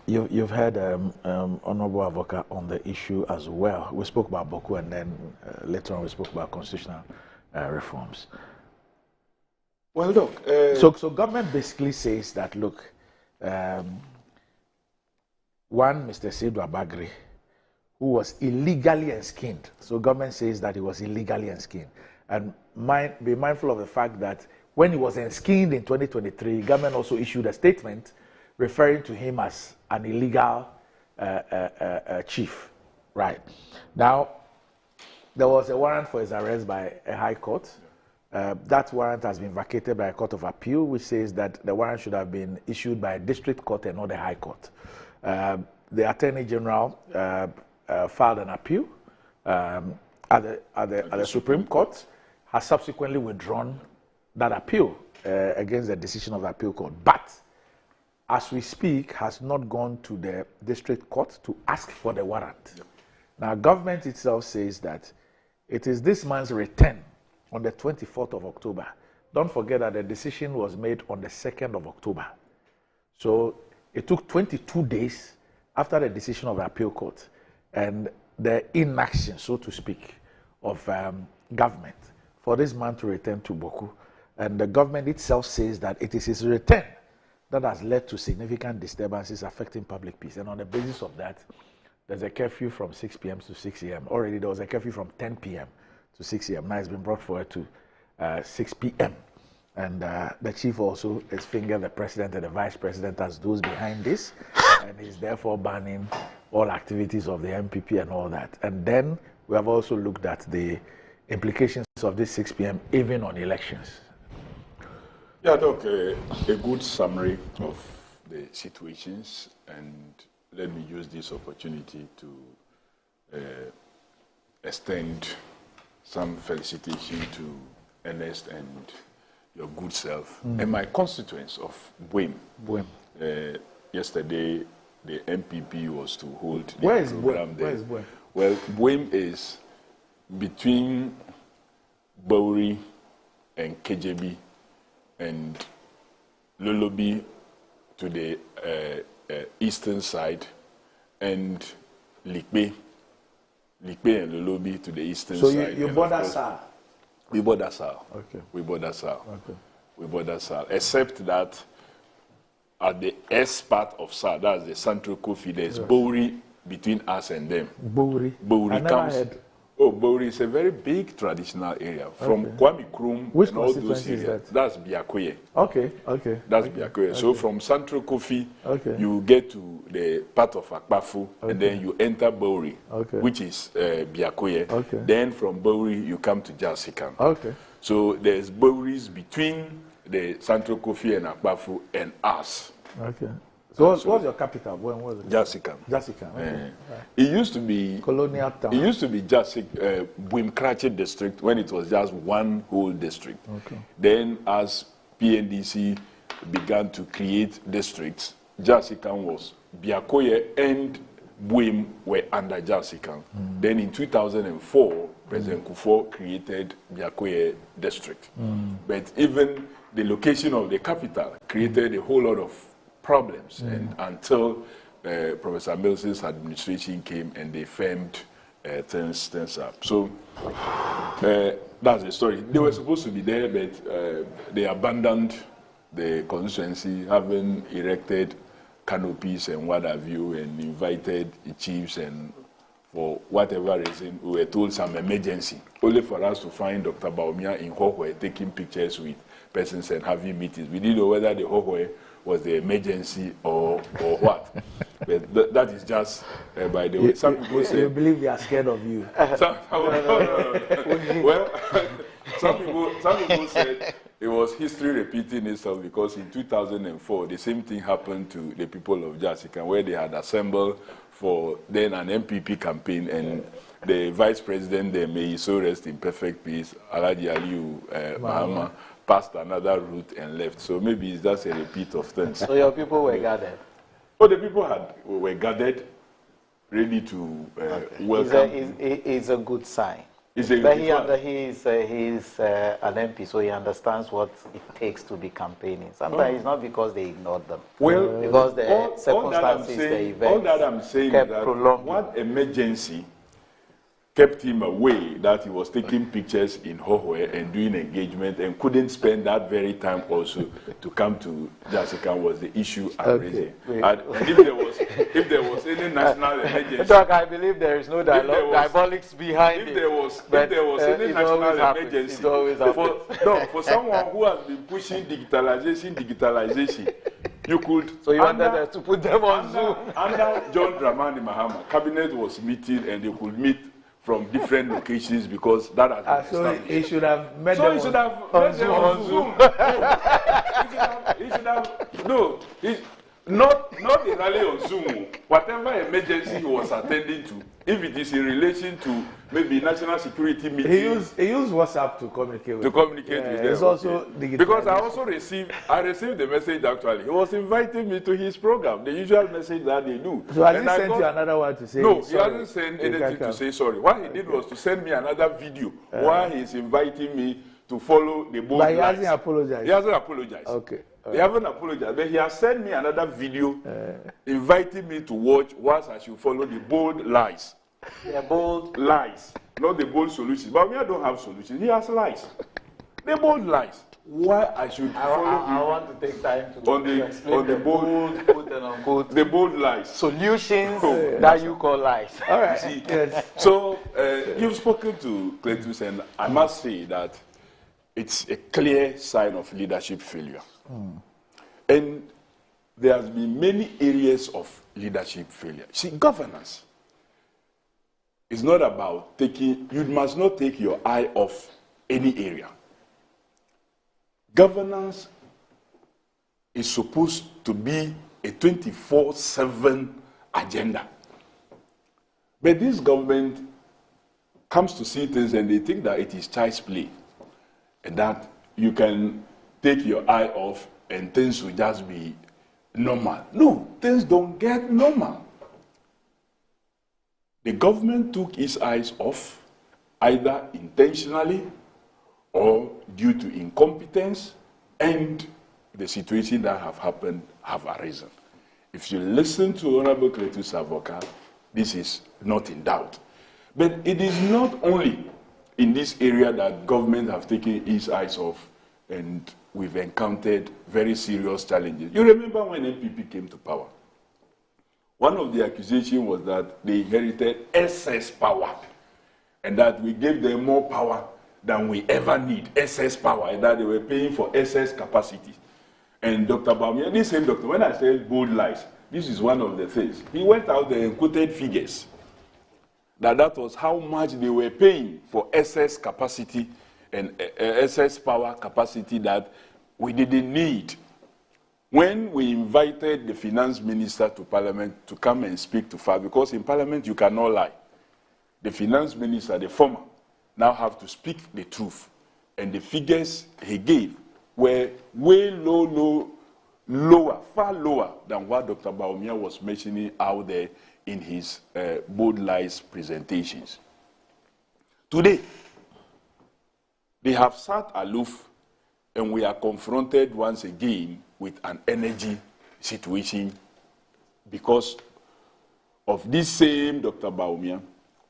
you've had Honourable Avoka on the issue as well. We spoke about Bawku, and then later on we spoke about constitutional reforms. Well, look. So government basically says that, look, one, Mr. Seydou Abagri, who was illegally enskinned. So government says that he was illegally enskinned. And be mindful of the fact that when he was enskinned in 2023, government also issued a statement referring to him as an illegal chief. Right. Now, there was a warrant for his arrest by a high court. That warrant has been vacated by a court of appeal, which says that the warrant should have been issued by a district court and not a high court. The Attorney General filed an appeal at the Supreme Court, has subsequently withdrawn that appeal against the decision of the appeal court. But as we speak, has not gone to the district court to ask for the warrant. Yep. Now, government itself says that it is this man's return on the 24th of October. Don't forget that the decision was made on the 2nd of October. So it took 22 days after the decision of the appeal court and the inaction, so to speak, of government for this man to return to Bawku. And the government itself says that it is his return that has led to significant disturbances affecting public peace. And on the basis of that, there's a curfew from 6 p.m. to 6 a.m. Already there was a curfew from 10 p.m. to 6 a.m. Now it's been brought forward to 6 p.m. And the chief also has fingered the president and the vice president as those behind this, and is therefore banning all activities of the MPP and all that. And then we have also looked at the implications of this 6 p.m. even on elections. Yeah, look, a good summary of the situations, and let me use this opportunity to extend some felicitation to Ernest and your good self and my constituents of Boem. Yesterday, the MPP was to hold the program there. Where is Boem? Well, Boem is between Bawuri and KJB and Lolobi to the eastern side, and Likbe and Lolobi to the eastern side. So you border south? We border south. Okay. We border south. Okay. We border south. Except that at the S part of south, that's the Central Kofi, there's Bawuri between us and them. Bawuri? Bawuri comes. Oh, Bawuri is a very big traditional area. From Kwame Krum Which and all those constituency is areas. that? That's Biakoye. Okay, okay. That's Biakoye. So from Central Kofi, okay, you get to the part of Akpafu, and then you enter Bawuri, which is Biakoye. Okay. Then from Bawuri, you come to Jalsikan. Okay. So there's Bawuris between the Central Kofi and Akbafu and us. Okay. So what's your capital? When was it? Jasikan. Jasikan. Okay. Right. It used to be colonial town. It used to be Buimkrachi district when it was just one whole district. Okay. Then as PNDC began to create districts, Jasikan was Biakoye and Buim were under Jasikan. Then in 2004, President Kufuor created Biakoye district. But even the location of the capital created a whole lot of problems, and until Professor Mills's administration came and they firmed things up. So that's the story. They were supposed to be there, but they abandoned the constituency, having erected canopies and what have you, and invited the chiefs, and for whatever reason, we were told some emergency, only for us to find Dr. Bawumia in Hohwe taking pictures with persons and having meetings. We didn't know whether the Hohwe was the emergency or what. But that is just, by the way, some people say... You believe they are scared of you. Well, some people said it was history repeating itself, because in 2004, the same thing happened to the people of Jasikan, where they had assembled for then an MPP campaign, and the vice president, may he so rest in perfect peace, Alhaji Aliyu Mahama, passed another route and left. So maybe it's just a repeat of things. So your people were gathered? Oh, the people were gathered, ready to welcome. It's a good sign. It's a but good he is an MP, so he understands what it takes to be campaigning. Sometimes it's not because they ignored them. Well, because the circumstances, the events, all that I'm saying is that what emergency kept him away, that he was taking pictures in Hohwe and doing engagement and couldn't spend that very time also to come to Jasikan, was the issue I'm raising. And if there was any national emergency... Doc, I believe there is no diabolics behind it. If there was any national emergency... For someone who has been pushing digitalization, you could... So you wanted to put them on Zoom? Under John Dramani Mahama, cabinet was meeting and they could meet from different locations, because that has been so he should have met them on Zoom. Not entirely on Zoom. Whatever emergency he was attending to, if it is in relation to maybe national security meeting, he used WhatsApp to communicate with them. It's also because I received the message. Actually, he was inviting me to his program, the usual message that they do. So has he sent you another one to say? No, he hasn't sent anything to say sorry. What he did was to send me another video while he's inviting me to follow the bold But he hasn't apologized. He hasn't apologized. Okay. They haven't apologized, but he has sent me another video inviting me to watch whilst I should follow the bold lies. The bold lies, not the bold solutions. But I don't have solutions. He has lies. The bold lies. Why I should follow I want to take time to explain the bold, quote and unquote, the bold lies. Solutions that you call lies. All right. See, so you've spoken to Cletus, and I must say that it's a clear sign of leadership failure. And there has been many areas of leadership failure. See, governance is not about you must not take your eye off any area. Governance is supposed to be a 24/7 agenda. But this government comes to see things and they think that it is child's play, and that you can take your eye off and things will just be normal. No, things don't get normal. The government took its eyes off, either intentionally or due to incompetence, and the situation that have happened have arisen. If you listen to Honorable Cletus Avoka, this is not in doubt. But it is not only in this area that government have taken its eyes off, and we've encountered very serious challenges. You remember when NPP came to power? One of the accusations was that they inherited excess power, and that we gave them more power than we ever need, excess power, and that they were paying for excess capacity. And Dr. Bawumia, this same doctor, when I said bold lies, this is one of the things. He went out there and quoted figures that was how much they were paying for excess capacity and excess power capacity that we didn't need. When we invited the finance minister to parliament to come and speak to FAS, because in parliament you cannot lie, the finance minister, the former, now have to speak the truth. And the figures he gave were way lower, far lower than what Dr. Bawumia was mentioning out there in his bold lies presentations. Today, they have sat aloof, and we are confronted once again with an energy situation because of this same Dr. Bawumia,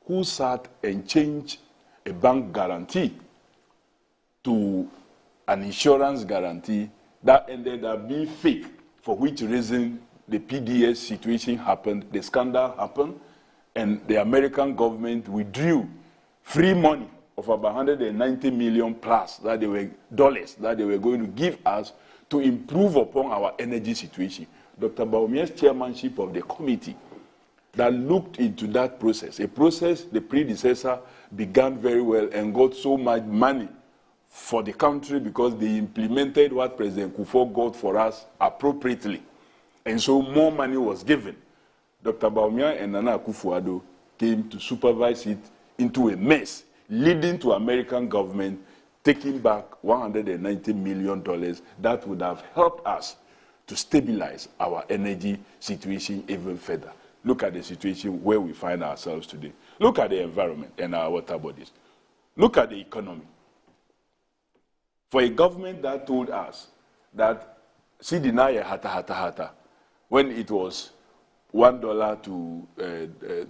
who sat and changed a bank guarantee to an insurance guarantee that ended up being fake, for which reason the PDS situation happened, the scandal happened, and the American government withdrew free money of about 190 million plus that they were dollars that they were going to give us to improve upon our energy situation. Dr. Bawumia's chairmanship of the committee that looked into that process, a process the predecessor began very well and got so much money for the country because they implemented what President Kufuor got for us appropriately. And so more money was given. Dr. Bawumia and Nana Akufo-Addo came to supervise it into a mess, leading to American government taking back $190 million that would have helped us to stabilize our energy situation even further. Look at the situation where we find ourselves today. Look at the environment and our water bodies. Look at the economy. For a government that told us that Sidinaya hata when it was $1 to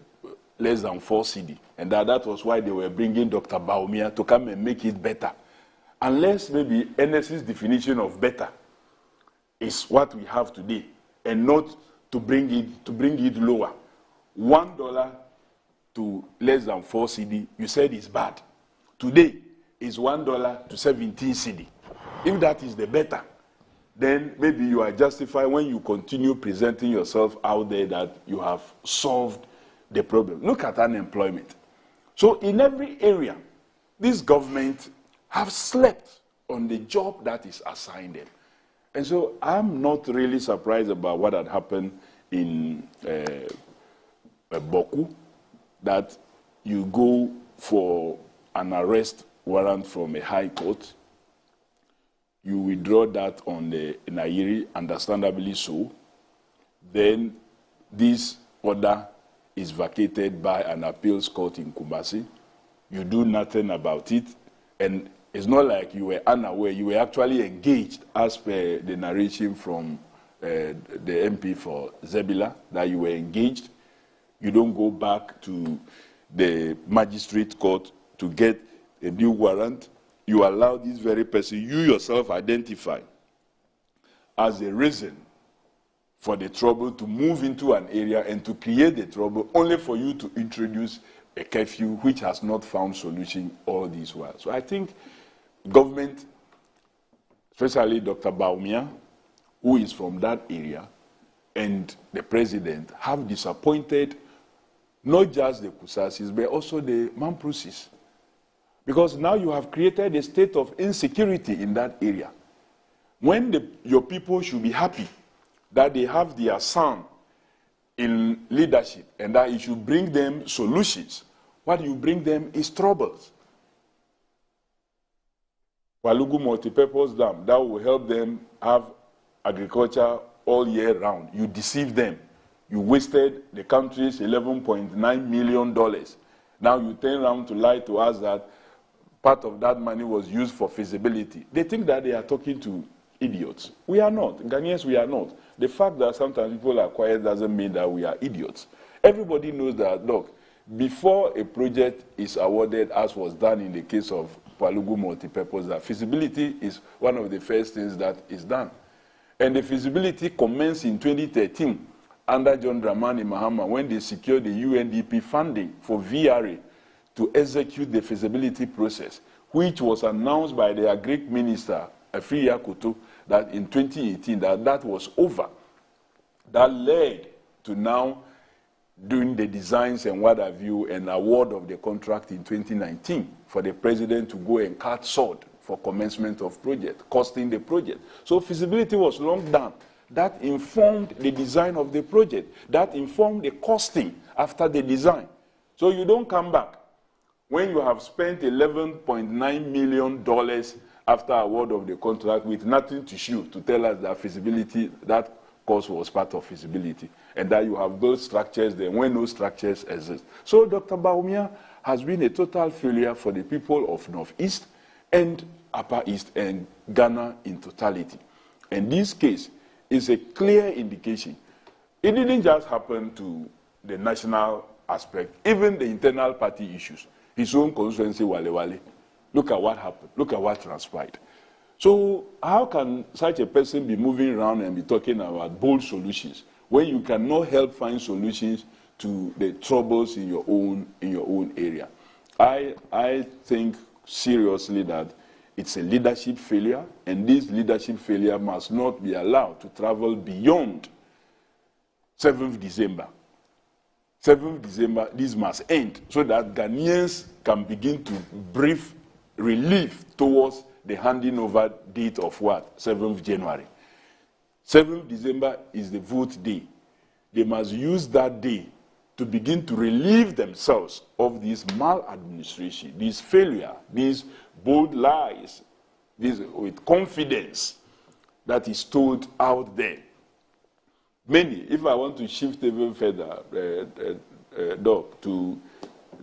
less than 4 cedi, and that was why they were bringing Dr. Bawumia to come and make it better. Unless maybe NS's definition of better is what we have today, and not to bring it lower. $1 to less than 4 cedi, you said is bad. Today is $1 to 17 cedi. If that is the better, then maybe you are justified when you continue presenting yourself out there that you have solved the problem. Look at unemployment. So in every area, this government have slept on the job that is assigned them. And so I'm not really surprised about what had happened in Bawku, that you go for an arrest warrant from a high court, you withdraw that on the Nairi, understandably so, then this order is vacated by an appeals court in Kumasi. You do nothing about it, and it's not like you were unaware. You were actually engaged, as per the narration from the MP for Zebila, that you were engaged. You don't go back to the magistrate court to get a new warrant. You allow this very person you yourself identify as a reason for the trouble to move into an area and to create the trouble, only for you to introduce a curfew which has not found solution all this while. So I think government, especially Dr. Bawumia, who is from that area, and the president have disappointed not just the Kusasis, but also the Mamprusis. Because now you have created a state of insecurity in that area. When your people should be happy that they have their son in leadership and that it should bring them solutions, what you bring them is troubles. Walugu multipurpose dam, that will help them have agriculture all year round. You deceived them. You wasted the country's $11.9 million. Now you turn around to lie to us that part of that money was used for feasibility. They think that they are talking to idiots. We are not. Ghanaians, we are not. The fact that sometimes people are quiet doesn't mean that we are idiots. Everybody knows that, look, before a project is awarded, as was done in the case of Walugu multipurpose, that feasibility is one of the first things that is done. And the feasibility commenced in 2013 under John Dramani Mahama when they secured the UNDP funding for VRA to execute the feasibility process, which was announced by the Agric Minister, Afriya Kutu, that in 2018 that was over. That led to now doing the designs and what have you, and award of the contract in 2019 for the president to go and cut sword for commencement of project, costing the project. So feasibility was long done. That informed the design of the project. That informed the costing after the design. So you don't come back when you have spent $11.9 million after award of the contract with nothing to show to tell us that feasibility, that cost was part of feasibility, and that you have built structures there when no structures exist. So Dr. Bawumia has been a total failure for the people of Northeast and Upper East and Ghana in totality. And this case is a clear indication. It didn't just happen to the national aspect, even the internal party issues. His own constituency, Wale Wale. Look at what happened. Look at what transpired. So how can such a person be moving around and be talking about bold solutions when you cannot help find solutions to the troubles in your own area? I think seriously that it's a leadership failure, and this leadership failure must not be allowed to travel beyond 7th December. 7th December, this must end so that Ghanaians can begin to breathe relief towards the handing over date of what? 7th January. 7th December is the vote day. They must use that day to begin to relieve themselves of this maladministration, this failure, these bold lies, this with confidence that is told out there. Many, if I want to shift even further, Doc, to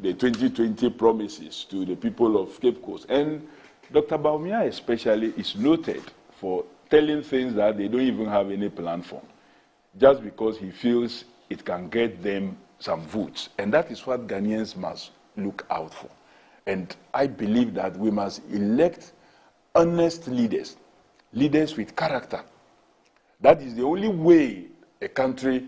the 2020 promises to the people of Cape Coast, and Dr. Bawumia especially is noted for telling things that they don't even have any plan for, just because he feels it can get them some votes. And that is what Ghanaians must look out for. And I believe that we must elect honest leaders, leaders with character. That is the only way a country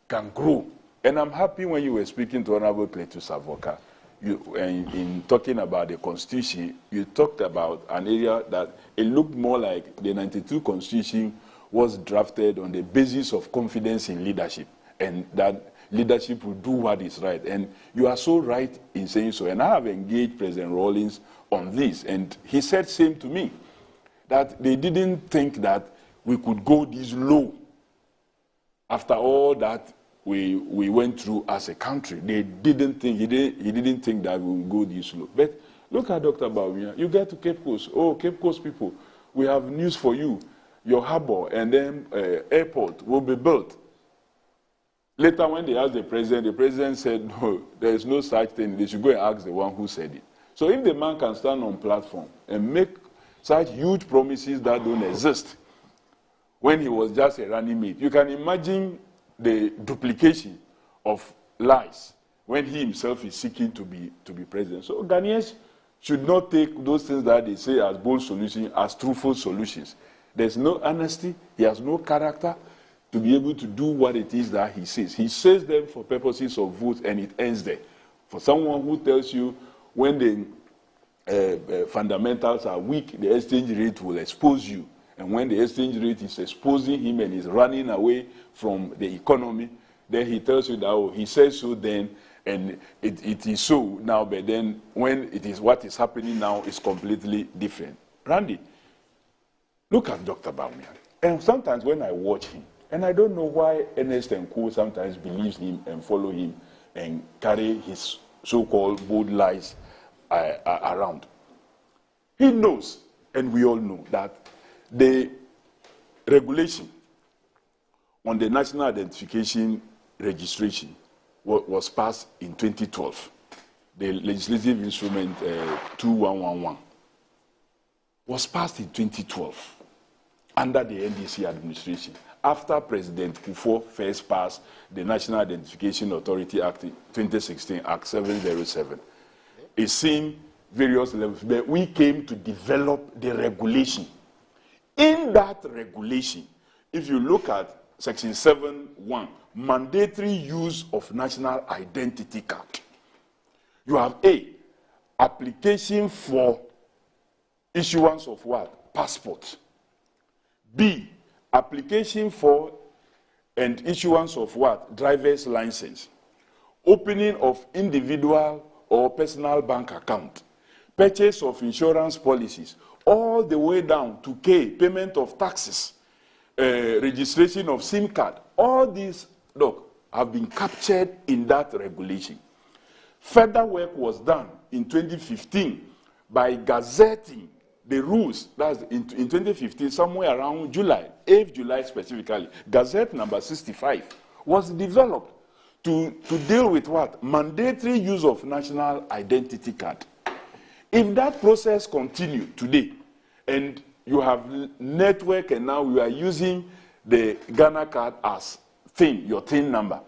can grow. And I'm happy when you were speaking to Honorable Cletus Savoka, in talking about the Constitution, you talked about an area that it looked more like the 92 Constitution was drafted on the basis of confidence in leadership, and that leadership will do what is right. And you are so right in saying so. And I have engaged President Rawlings on this, and he said same to me, that they didn't think that we could go this low after all that we went through as a country. They didn't think, he didn't think that we would go this low. But look at Dr. Bawumia. You get to Cape Coast. Oh, Cape Coast people, we have news for you. Your harbor and then airport will be built. Later, when they asked the president said, no, there is no such thing. They should go and ask the one who said it. So if the man can stand on platform and make such huge promises that don't exist, when he was just a running mate, you can imagine the duplication of lies when he himself is seeking to be president. So Ghanaians should not take those things that they say as bold solutions as truthful solutions. There's no honesty. He has no character to be able to do what it is that he says. He says them for purposes of vote, and it ends there. For someone who tells you when the fundamentals are weak, the exchange rate will expose you. And when the exchange rate is exposing him and is running away from the economy, then he tells you that, oh, he says so then, and it is so now, but then when it is what is happening now is completely different. Randy, look at Dr. Bawumia. And sometimes when I watch him, and I don't know why Ernest and Co. sometimes believes him and follow him and carry his so-called bold lies around. He knows, and we all know, that the regulation on the national identification registration was passed in 2012. The legislative instrument 2111 was passed in 2012 under the NDC administration, after President Kufuor first passed the National Identification Authority Act 2016, Act 707. It's seen various levels, but we came to develop the regulation. In that regulation, if you look at Section 7.1, mandatory use of national identity card, you have A, application for issuance of what? Passport. B, application for and issuance of what? Driver's license. Opening of individual or personal bank account. purchase of insurance policies, all the way down to payment of taxes, registration of SIM card. All these, look, have been captured in that regulation. Further work was done in 2015 by gazetting the rules. That's in 2015, somewhere around July, 8th July specifically. Gazette number 65 was developed to deal with what? Mandatory use of national identity card. If that process continued today, and you have network and now you are using the Ghana card as TIN, your TIN number,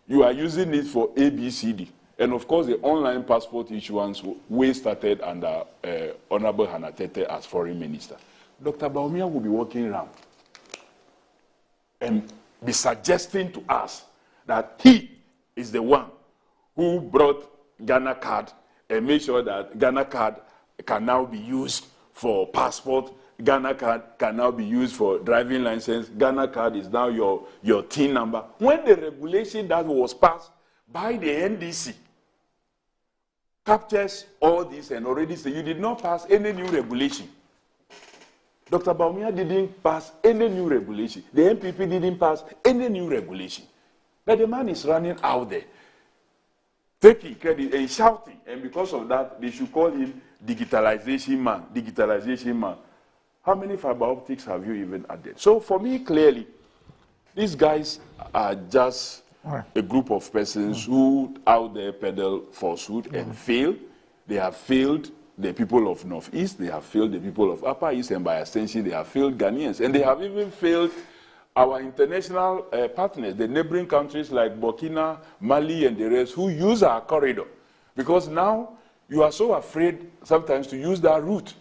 you are using it for ABCD. And of course, the online passport issuance we started under Honorable Hannah Tete as foreign minister. Dr. Bawumia will be walking around and be suggesting to us that he is the one who brought Ghana card and made sure that Ghana card can now be used for passport, Ghana card can now be used for driving license, Ghana card is now your TIN number. When the regulation that was passed by the NDC captures all this and already say you did not pass any new regulation. Dr. Bawumia didn't pass any new regulation. The MPP didn't pass any new regulation. But the man is running out there, taking credit and shouting, and because of that, they should call him digitalization man, digitalization man. How many fiber optics have you even added? So for me, clearly, these guys are just a group of persons who out there peddle falsehood and fail. They have failed the people of Northeast, they have failed the people of Upper East, and by extension, they have failed Ghanaians. And they have even failed our international partners, the neighboring countries like Burkina, Mali, and the rest, who use our corridor. Because now, you are so afraid sometimes to use that route.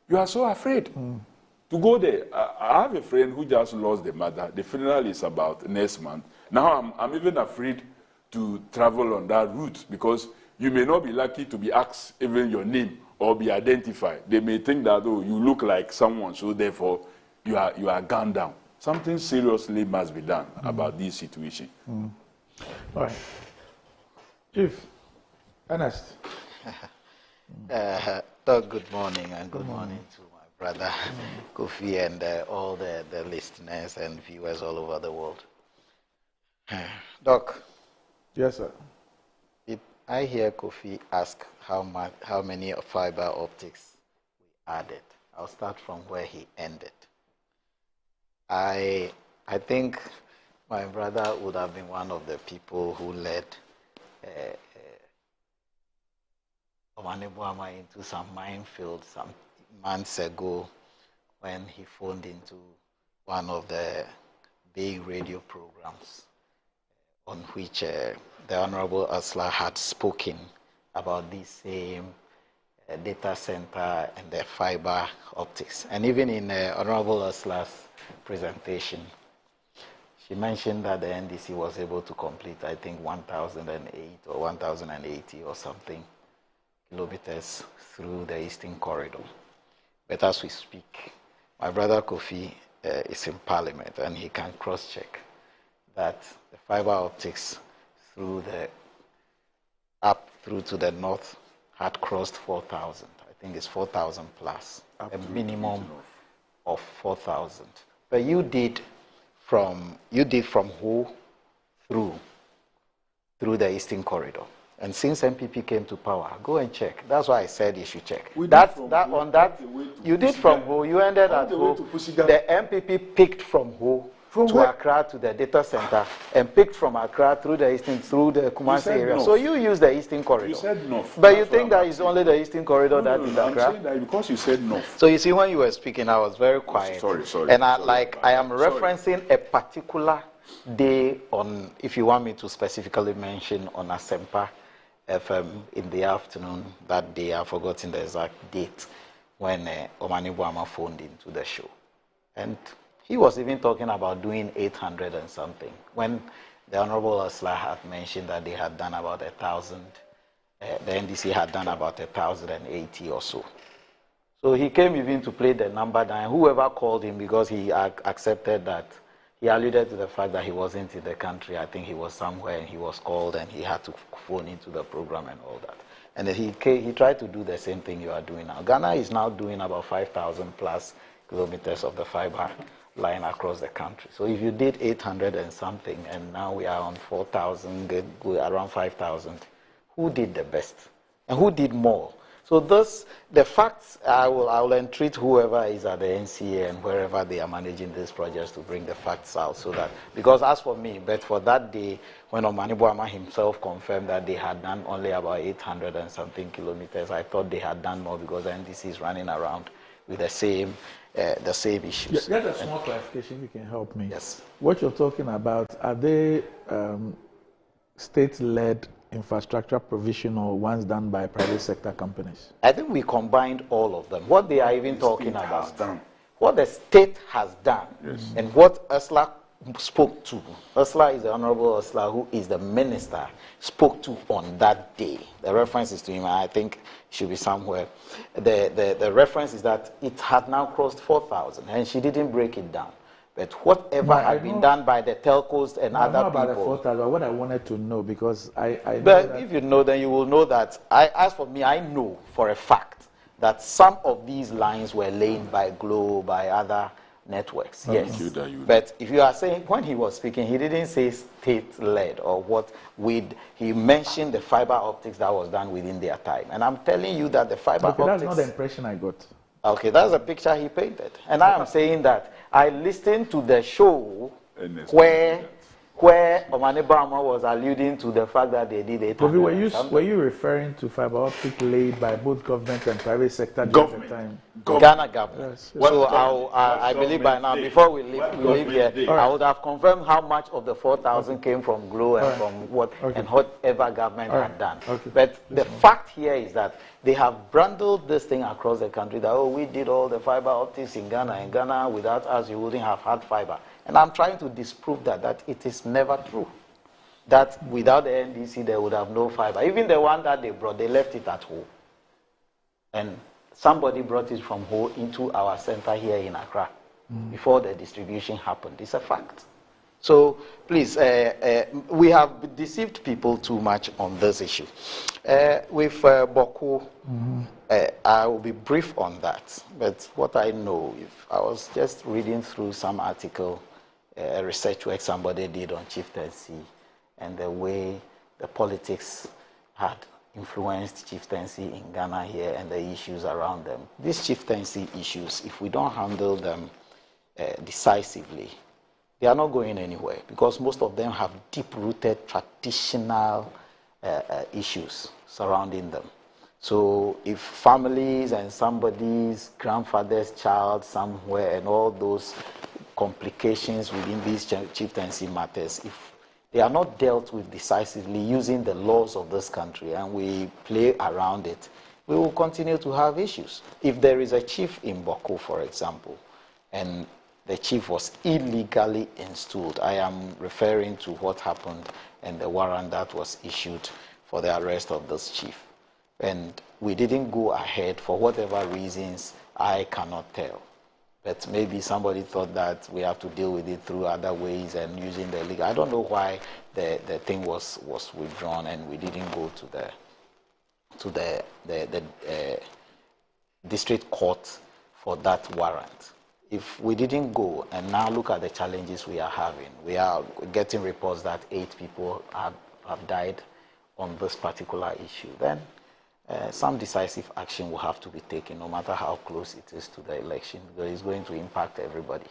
You are so afraid to go there. I have a friend who just lost the mother. The funeral is about next month. Now I'm even afraid to travel on that route because you may not be lucky to be asked even your name or be identified. They may think that, oh, you look like someone, so therefore you are gunned down. Something seriously must be done about this situation. All right. Chief, Ernest. Doug, good morning, and good morning to my brother Kofi and all the listeners and viewers all over the world. Doc. Yes, sir. I hear Kofi ask how many fiber optics we added. I'll start from where he ended. I think my brother would have been one of the people who led Omanibuama into some minefield some months ago when he phoned into one of the big radio programs on which the Honorable Asla had spoken about this same data center and the fiber optics. And even in Honorable Asla's presentation, she mentioned that the NDC was able to complete, I think, 1,008 or 1,080 or something kilometers through the Eastern Corridor. But as we speak, my brother Kofi is in Parliament and he can cross-check that the fiber optics through up through to the north had crossed 4,000. I think it's 4,000 plus, a minimum of 4,000. But you did from Ho through the Eastern Corridor. And since MPP came to power, go and check. That's why I said you should check. You did from Ho, you ended at Ho. The MPP picked from Ho to Accra to the data center and picked from Accra through the Kumasi area. North. So you use the Eastern Corridor. You said north. But you think that it's only the Eastern Corridor that is Accra? I'm saying that because you said north. So you see, when you were speaking, I was very quiet. Sorry. And I am referencing a particular day on, if you want me to specifically mention, on Asempa FM in the afternoon that day. I've forgotten the exact date when Omanibuama phoned into the show. And he was even talking about doing 800 and something when the Honorable Asla had mentioned that they had done about 1,000, the NDC had done about 1,080 or so. So he came even to play the number down. Whoever called him, because he accepted that, he alluded to the fact that he wasn't in the country. I think he was somewhere and he was called and he had to phone into the program and all that. And he tried to do the same thing you are doing now. Ghana is now doing about 5,000 plus kilometers of the fiber line across the country. So if you did 800 and something, and now we are on 4,000, around 5,000, who did the best? And who did more? So the facts, I will entreat whoever is at the NCA and wherever they are managing these projects to bring the facts out so that, because as for me, but for that day, when Omani Boama himself confirmed that they had done only about 800 and something kilometers, I thought they had done more because the NDC is running around with the same issues. Just a small clarification, you can help me. Yes. What you're talking about, are they state-led infrastructure provision or ones done by private sector companies? I think we combined all of them. What they are even talking about, what the state has done, and what Ursula spoke to. Ursula is the Honorable Ursula, who is the minister, spoke to on that day. The reference is to him, I think it should be somewhere. The reference is that it had now crossed 4,000, and she didn't break it down. But whatever had been done by the telcos and other people. About the 4,000, what I wanted to know, because I but if you know, then you will know that, as for me, I know for a fact that some of these lines were laid by Glo, by other networks. Yes. But if you are saying, when he was speaking, he didn't say state-led or what he mentioned the fiber optics that was done within their time. And I'm telling you that the fiber optics... That's not the impression I got. Okay, that's a picture he painted. And I am saying that I listened to the show where Omani Boama was alluding to the fact that they did it. Were you referring to fiber optic laid by both government and private sector during the time? Ghana government. Yes. So I believe by now, before we leave here, I would have confirmed how much of the 4,000 came from Glo and from whatever government had done. But the fact here is that they have brandled this thing across the country that, we did all the fiber optics in Ghana. In Ghana, without us, you wouldn't have had fiber. And I'm trying to disprove that it is never true. That without the NDC, they would have no fiber. Even the one that they brought, they left it at home. And somebody brought it from home into our center here in Accra before the distribution happened. It's a fact. So please, we have deceived people too much on this issue. With Bawku, I will be brief on that. But what I know, if I was just reading through some article, research work somebody did on chieftaincy and the way the politics had influenced chieftaincy in Ghana here and the issues around them. These chieftaincy issues, if we don't handle them decisively, they are not going anywhere because most of them have deep-rooted traditional issues surrounding them. So if families and somebody's grandfather's child somewhere and all those complications within these chieftaincy matters, if they are not dealt with decisively using the laws of this country and we play around it, we will continue to have issues. If there is a chief in Bawku, for example, and the chief was illegally installed, I am referring to what happened and the warrant that was issued for the arrest of this chief. And we didn't go ahead for whatever reasons, I cannot tell. But maybe somebody thought that we have to deal with it through other ways and using the legal. I don't know why the thing was withdrawn and we didn't go to the district court for that warrant. If we didn't go and now look at the challenges we are having, we are getting reports that 8 people have died on this particular issue, then some decisive action will have to be taken, no matter how close it is to the election, because it's going to impact everybody.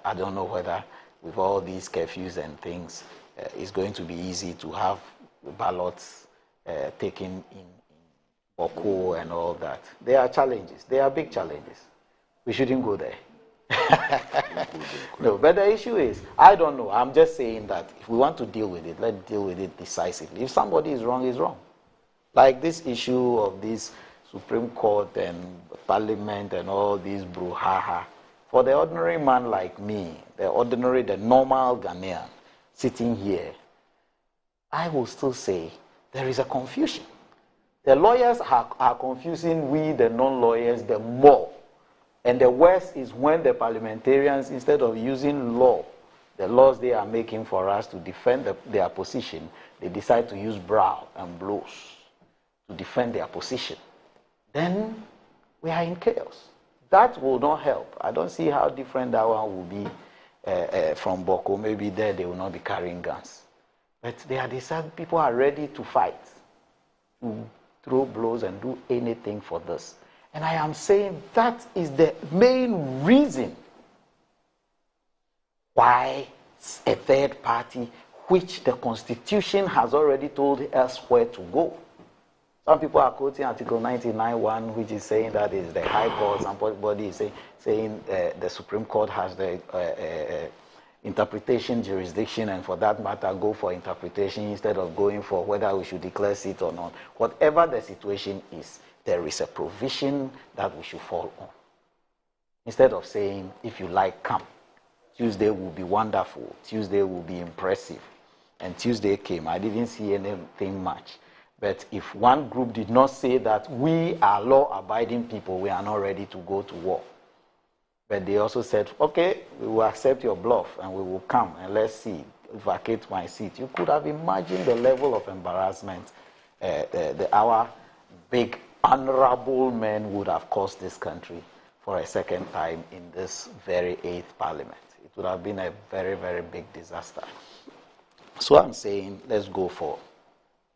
I don't know whether with all these curfews and things, it's going to be easy to have ballots taken in Bawku and all that. There are challenges. There are big challenges. We shouldn't go there. No, but the issue is, I don't know. I'm just saying that if we want to deal with it, let's deal with it decisively. If somebody is wrong, he's wrong. Like this issue of this Supreme Court and Parliament and all these brouhaha. For the ordinary man like me, the normal Ghanaian sitting here, I will still say there is a confusion. The lawyers are confusing we, the non-lawyers, the more. And the worst is when the parliamentarians, instead of using law, the laws they are making for us to defend their position, they decide to use brow and blows to defend their position, then we are in chaos. That will not help. I don't see how different that one will be from Bawku. Maybe there they will not be carrying guns. But they are decided, people are ready to fight, to throw blows and do anything for this. And I am saying that is the main reason why a third party, which the Constitution has already told us where to go. Some people are quoting Article 99(1), which is saying that is the High Court. Somebody is saying the Supreme Court has the interpretation jurisdiction, and for that matter, go for interpretation instead of going for whether we should declare seat or not. Whatever the situation is, there is a provision that we should fall on. Instead of saying, if you like, come. Tuesday will be wonderful. Tuesday will be impressive. And Tuesday came. I didn't see anything much. But if one group did not say that we are law-abiding people, we are not ready to go to war. But they also said, okay, we will accept your bluff and we will come and let's see, vacate my seat. You could have imagined the level of embarrassment our big honorable men would have caused this country for a second time in this very 8th parliament. It would have been a very, very big disaster. So I'm saying, let's go for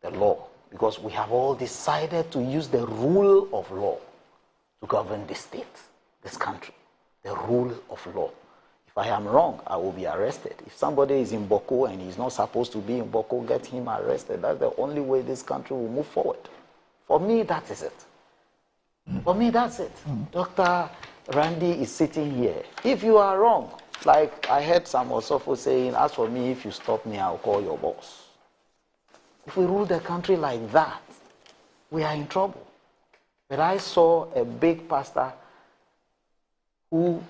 the law, because we have all decided to use the rule of law to govern this state, this country. The rule of law. If I am wrong, I will be arrested. If somebody is in Bawku and he's not supposed to be in Bawku, get him arrested. That's the only way this country will move forward. For me, that is it. For me, that's it. Dr. Randy is sitting here. If you are wrong, like I heard some Osofo saying, as for me, if you stop me, I'll call your boss. If we rule the country like that, we are in trouble. But I saw a big pastor who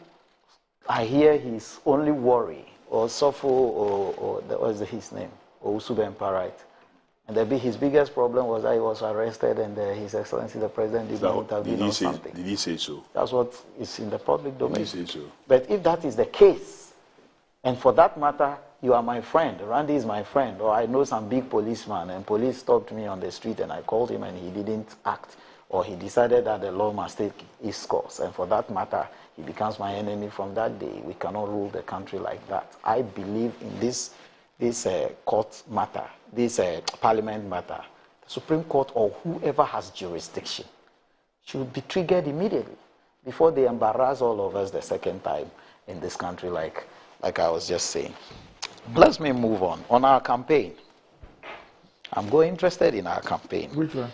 I hear his only worry, or Sofo, or what is his name, or Usubempa, right? And his biggest problem was that he was arrested and His Excellency the President did not intervene or something. Did he say so? That's what is in the public domain. Did he say so? But if that is the case, and for that matter, you are my friend, Randy is my friend, or I know some big policeman, and police stopped me on the street and I called him and he didn't act, or he decided that the law must take its course, and for that matter, he becomes my enemy from that day. We cannot rule the country like that. I believe in this court matter, this parliament matter. The Supreme Court or whoever has jurisdiction should be triggered immediately before they embarrass all of us the second time in this country, like I was just saying. Let me move on. On our campaign, I'm interested in our campaign. Which one?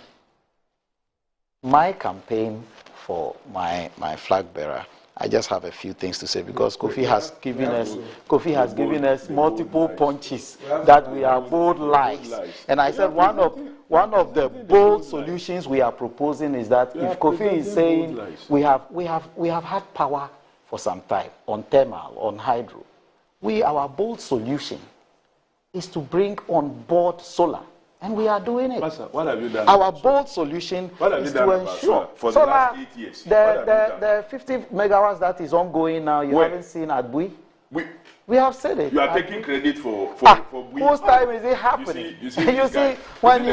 My campaign for my flag bearer. I just have a few things to say because Kofi has given us multiple punches that we are bold lies. And I said one of the bold solutions we are proposing is that if Kofi is saying we have had power for some time on thermal, on hydro, our bold solution is to bring on board solar. And we are doing it. Pastor, what have you done? Our bold solution is to ensure for the last 8 years. The 50 megawatts that is ongoing now, you haven't seen at Bui? We have said it. You are taking credit for Bui. Whose time is it happening? You see when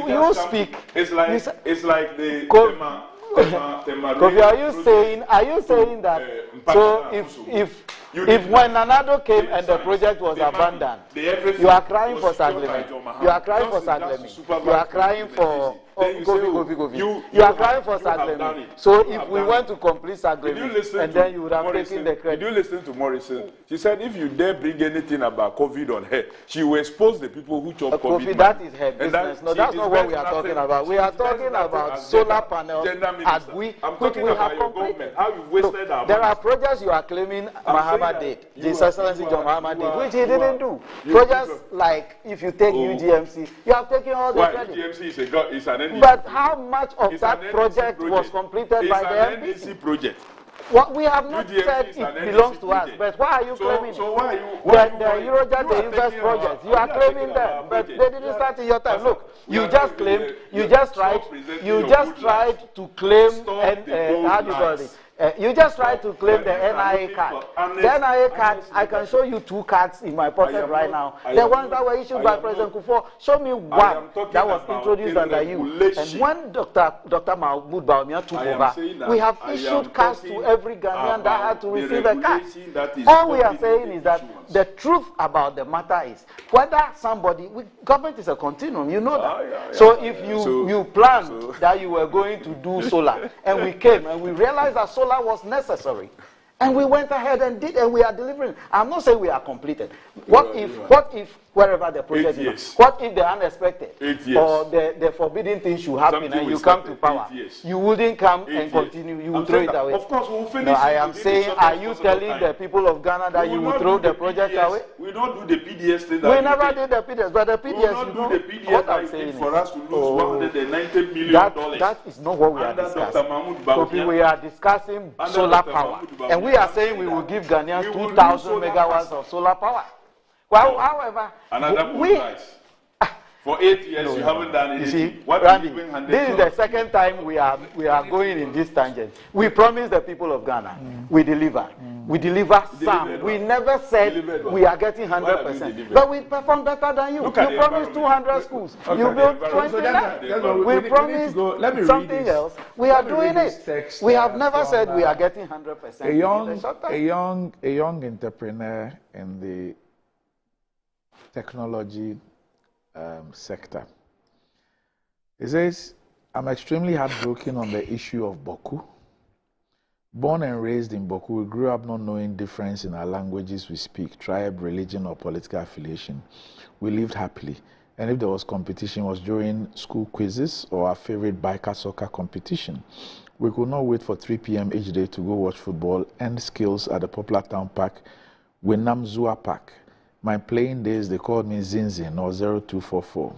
you speak, it's like the Kofi, are you saying that? So if when Nanado came and the project was abandoned, you are crying for Saglemi. You are crying for Saglemi. You are crying for Kofi. You are crying for Saglemi. So if we went to complete Saglemi, and then you would have taken the credit. Did you listen to Morrison? She said if you dare bring anything about COVID on her, she will expose the people who chop COVID. That is her business. No, that's not what we are talking about. We are talking about solar panels at which we have completed. There are projects you are claiming Mahama did, His Excellency John Mahama did, which he didn't do. Projects like, if you take UGMC, you have taken all the credit. UGMC is an NDC. But how much of that project was completed by the NDC project? What we have not said it belongs to us, but why are you claiming it? The Eurojet, the Invest project, you are claiming them, but they didn't start in your time. Look, you just tried to claim, and how do you call it? You just try to claim the NIA card. The NIA card, I can show you 2 cards in my pocket right now. The ones that were issued by President Kufuor. Show me one that was introduced under you. And when Dr. Mahmoud Bawumia took over, we have issued cards to every Ghanaian that had to receive a card. All we are saying is that the truth about the matter is whether somebody, government is a continuum, you know that. So if you planned that you were going to do solar, and we came and we realized that solar was necessary, and we went ahead and did, and we are delivering. I'm not saying we are completed. What if wherever the project is, what if the unexpected or the forbidden thing should happen and you come to power? You wouldn't come and continue, you will throw it away. Of course, we'll finish. No, I am saying, are you telling the people of Ghana that you will throw the project away? We don't do the PDS thing. We never did the PDS, but the PDS, you know, what I'm saying is, for us to lose $190 million. That is not what we are discussing. We are discussing solar power. And we are saying we will give Ghanaians 2,000 megawatts of solar power. Well, however, for 8 years you haven't done anything. You see, Randy, this is the second time we are going in this tangent. We promised the people of Ghana, we deliver. We deliver some. We never said we are getting 100%. But we perform better than you. You promised 200 schools. You built 29. We promised something else. We are doing it. We have never said we are getting 100%. A young entrepreneur in the technology sector. He says, I'm extremely heartbroken on the issue of Bawku. Born and raised in Bawku, we grew up not knowing difference in our languages we speak, tribe, religion, or political affiliation. We lived happily. And if there was competition, it was during school quizzes or our favorite biker soccer competition. We could not wait for 3 p.m. each day to go watch football and skills at the popular town park, Winamzua Park. My playing days, they called me Zinzin or 0244.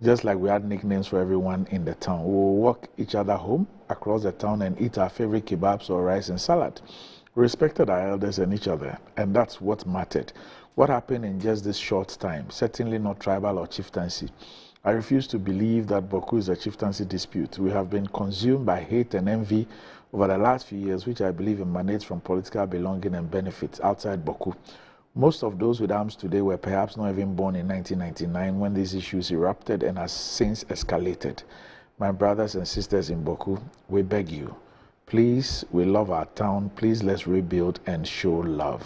Just like we had nicknames for everyone in the town. We will walk each other home across the town and eat our favorite kebabs or rice and salad. We respected our elders and each other, and that's what mattered. What happened in just this short time, certainly not tribal or chieftaincy. I refuse to believe that Bawku is a chieftaincy dispute. We have been consumed by hate and envy over the last few years, which I believe emanates from political belonging and benefits outside Bawku. Most of those with arms today were perhaps not even born in 1999 when these issues erupted and has since escalated. My brothers and sisters in Bawku, we beg you, please, we love our town, please let's rebuild and show love.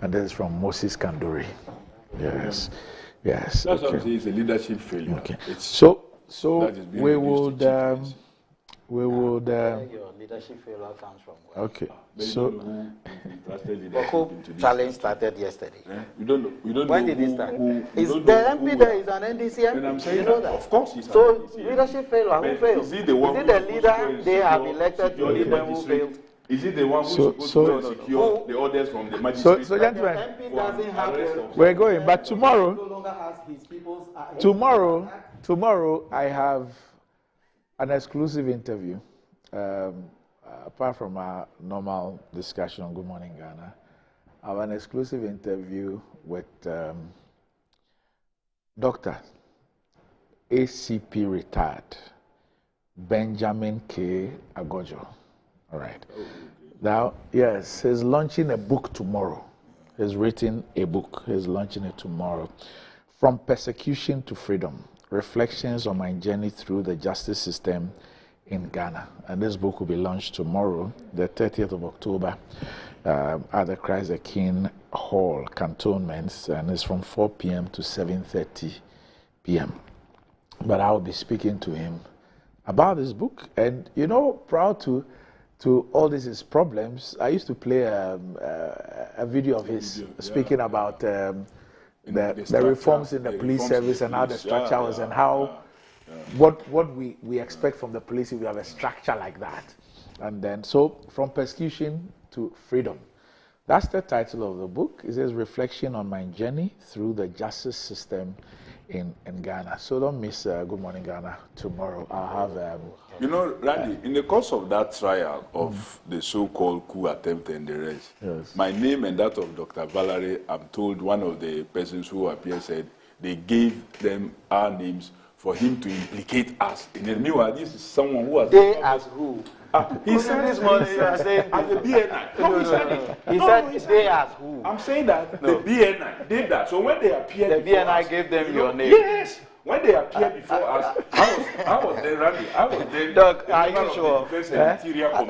And this is from Moses Kandori. Yes, yes. That's what I'm saying, it's a leadership failure. Okay. So we would... your leadership failure comes from where? Okay. So Bawku challenge started yesterday. We don't know. When did it start? Is the MP there is an NDC MP? And I'm saying you know that? Of course he's so an NDC. Leadership failure, who failed? Is he the leader they have elected to lead them who failed? Is it the one who's supposed to secure the orders from the magistrate? So gentlemen, we're going. But tomorrow I have an exclusive interview. Apart from our normal discussion on Good Morning Ghana, I have an exclusive interview with Dr. ACP retired Benjamin K. Agojo. All right. Now, yes, he's launching a book tomorrow. He's written a book. He's launching it tomorrow. From Persecution to Freedom, Reflections on My Journey Through the Justice System in Ghana. And this book will be launched tomorrow, the 30th of October, at the Christ the King Hall, Cantonments, and it's from 4 p.m. to 7:30 p.m. But I'll be speaking to him about this book. And, you know, proud to all these problems, I used to play a video of his speaking about the reforms in the police service and how the structure was and how what we expect from the police if we have a structure like that. And then, so from persecution to freedom. That's the title of the book. It says Reflection on My Journey Through the Justice System in Ghana. So don't miss Good Morning Ghana tomorrow. I'll have... you know, Randy, in the course of that trial of the so-called coup attempt and the rest, yes, my name and that of Dr. Valerie, I'm told one of the persons who appeared said they gave them our names for him to implicate us. In the meanwhile, this is someone who has... They as who? He said this morning you are saying... At the BNI. No, he said it. He said they as who? I'm saying that the BNI did that. So when they appeared before us... The BNI gave them your name. Yes. When they appeared before us, I was then Randy. I was then... Doug, are you sure?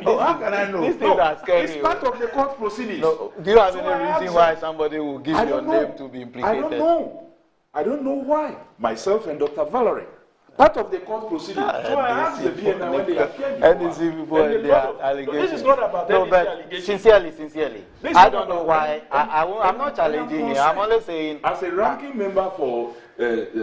Oh, how can I know? These things are scary. It's part of the court proceedings. No, do you have any reason why somebody will give your name to be implicated? I don't know. I don't know why. Myself and Dr. Valerie. Part of the court proceedings. So I asked the BNI when they appeared before us. And their allegations. This is not about no, but sincerely. I don't know why. I'm not challenging you. I'm only saying... As a ranking member for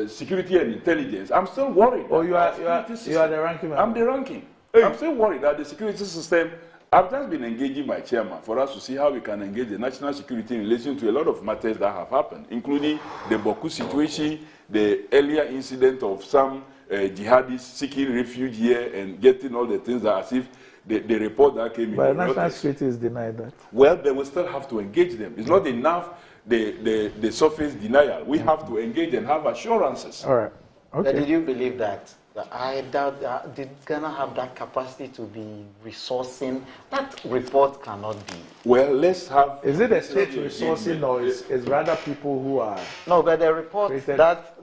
security and intelligence, I'm still worried. Oh, you are the ranking member? I'm the ranking. Hey. I'm still worried that the security system... I've just been engaging my chairman for us to see how we can engage the national security in relation to a lot of matters that have happened, including the Bawku situation, the earlier incident of some jihadists seeking refuge here and getting all the things that as if the report that came in. But national security is denied that. Well, they will still have to engage them. It's not enough the surface denial. We have to engage and have assurances. All right. Okay. But did you believe that? I doubt, did Ghana have that capacity to be resourcing? That report cannot be. Well, let's have... Is it a state resourcing or is rather people who are... No, but the report, that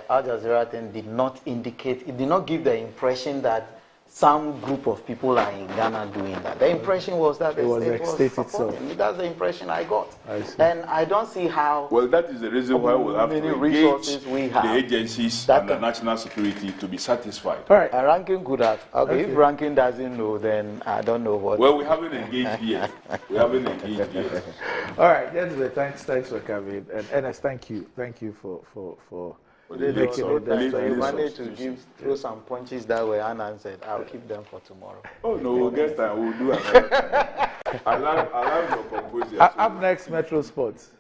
Al Jazeera thing did not indicate, it did not give the impression that some group of people are in Ghana doing that. The impression was that it was the state itself. That's the impression I got. I see. And I don't see how... Well, that is the reason why we'll have to engage the agencies and the national security to be satisfied. All right. Ranking could have. Okay, if ranking doesn't know, then I don't know what... Well, we haven't engaged yet. We haven't engaged yet. All right, gentlemen, thanks for coming. And Ernest, thank you for They managed to throw some punches that were unanswered. I'll keep them for tomorrow. Oh no, we'll get time. We'll do another time. I love your composure. Up next, Metro Sports.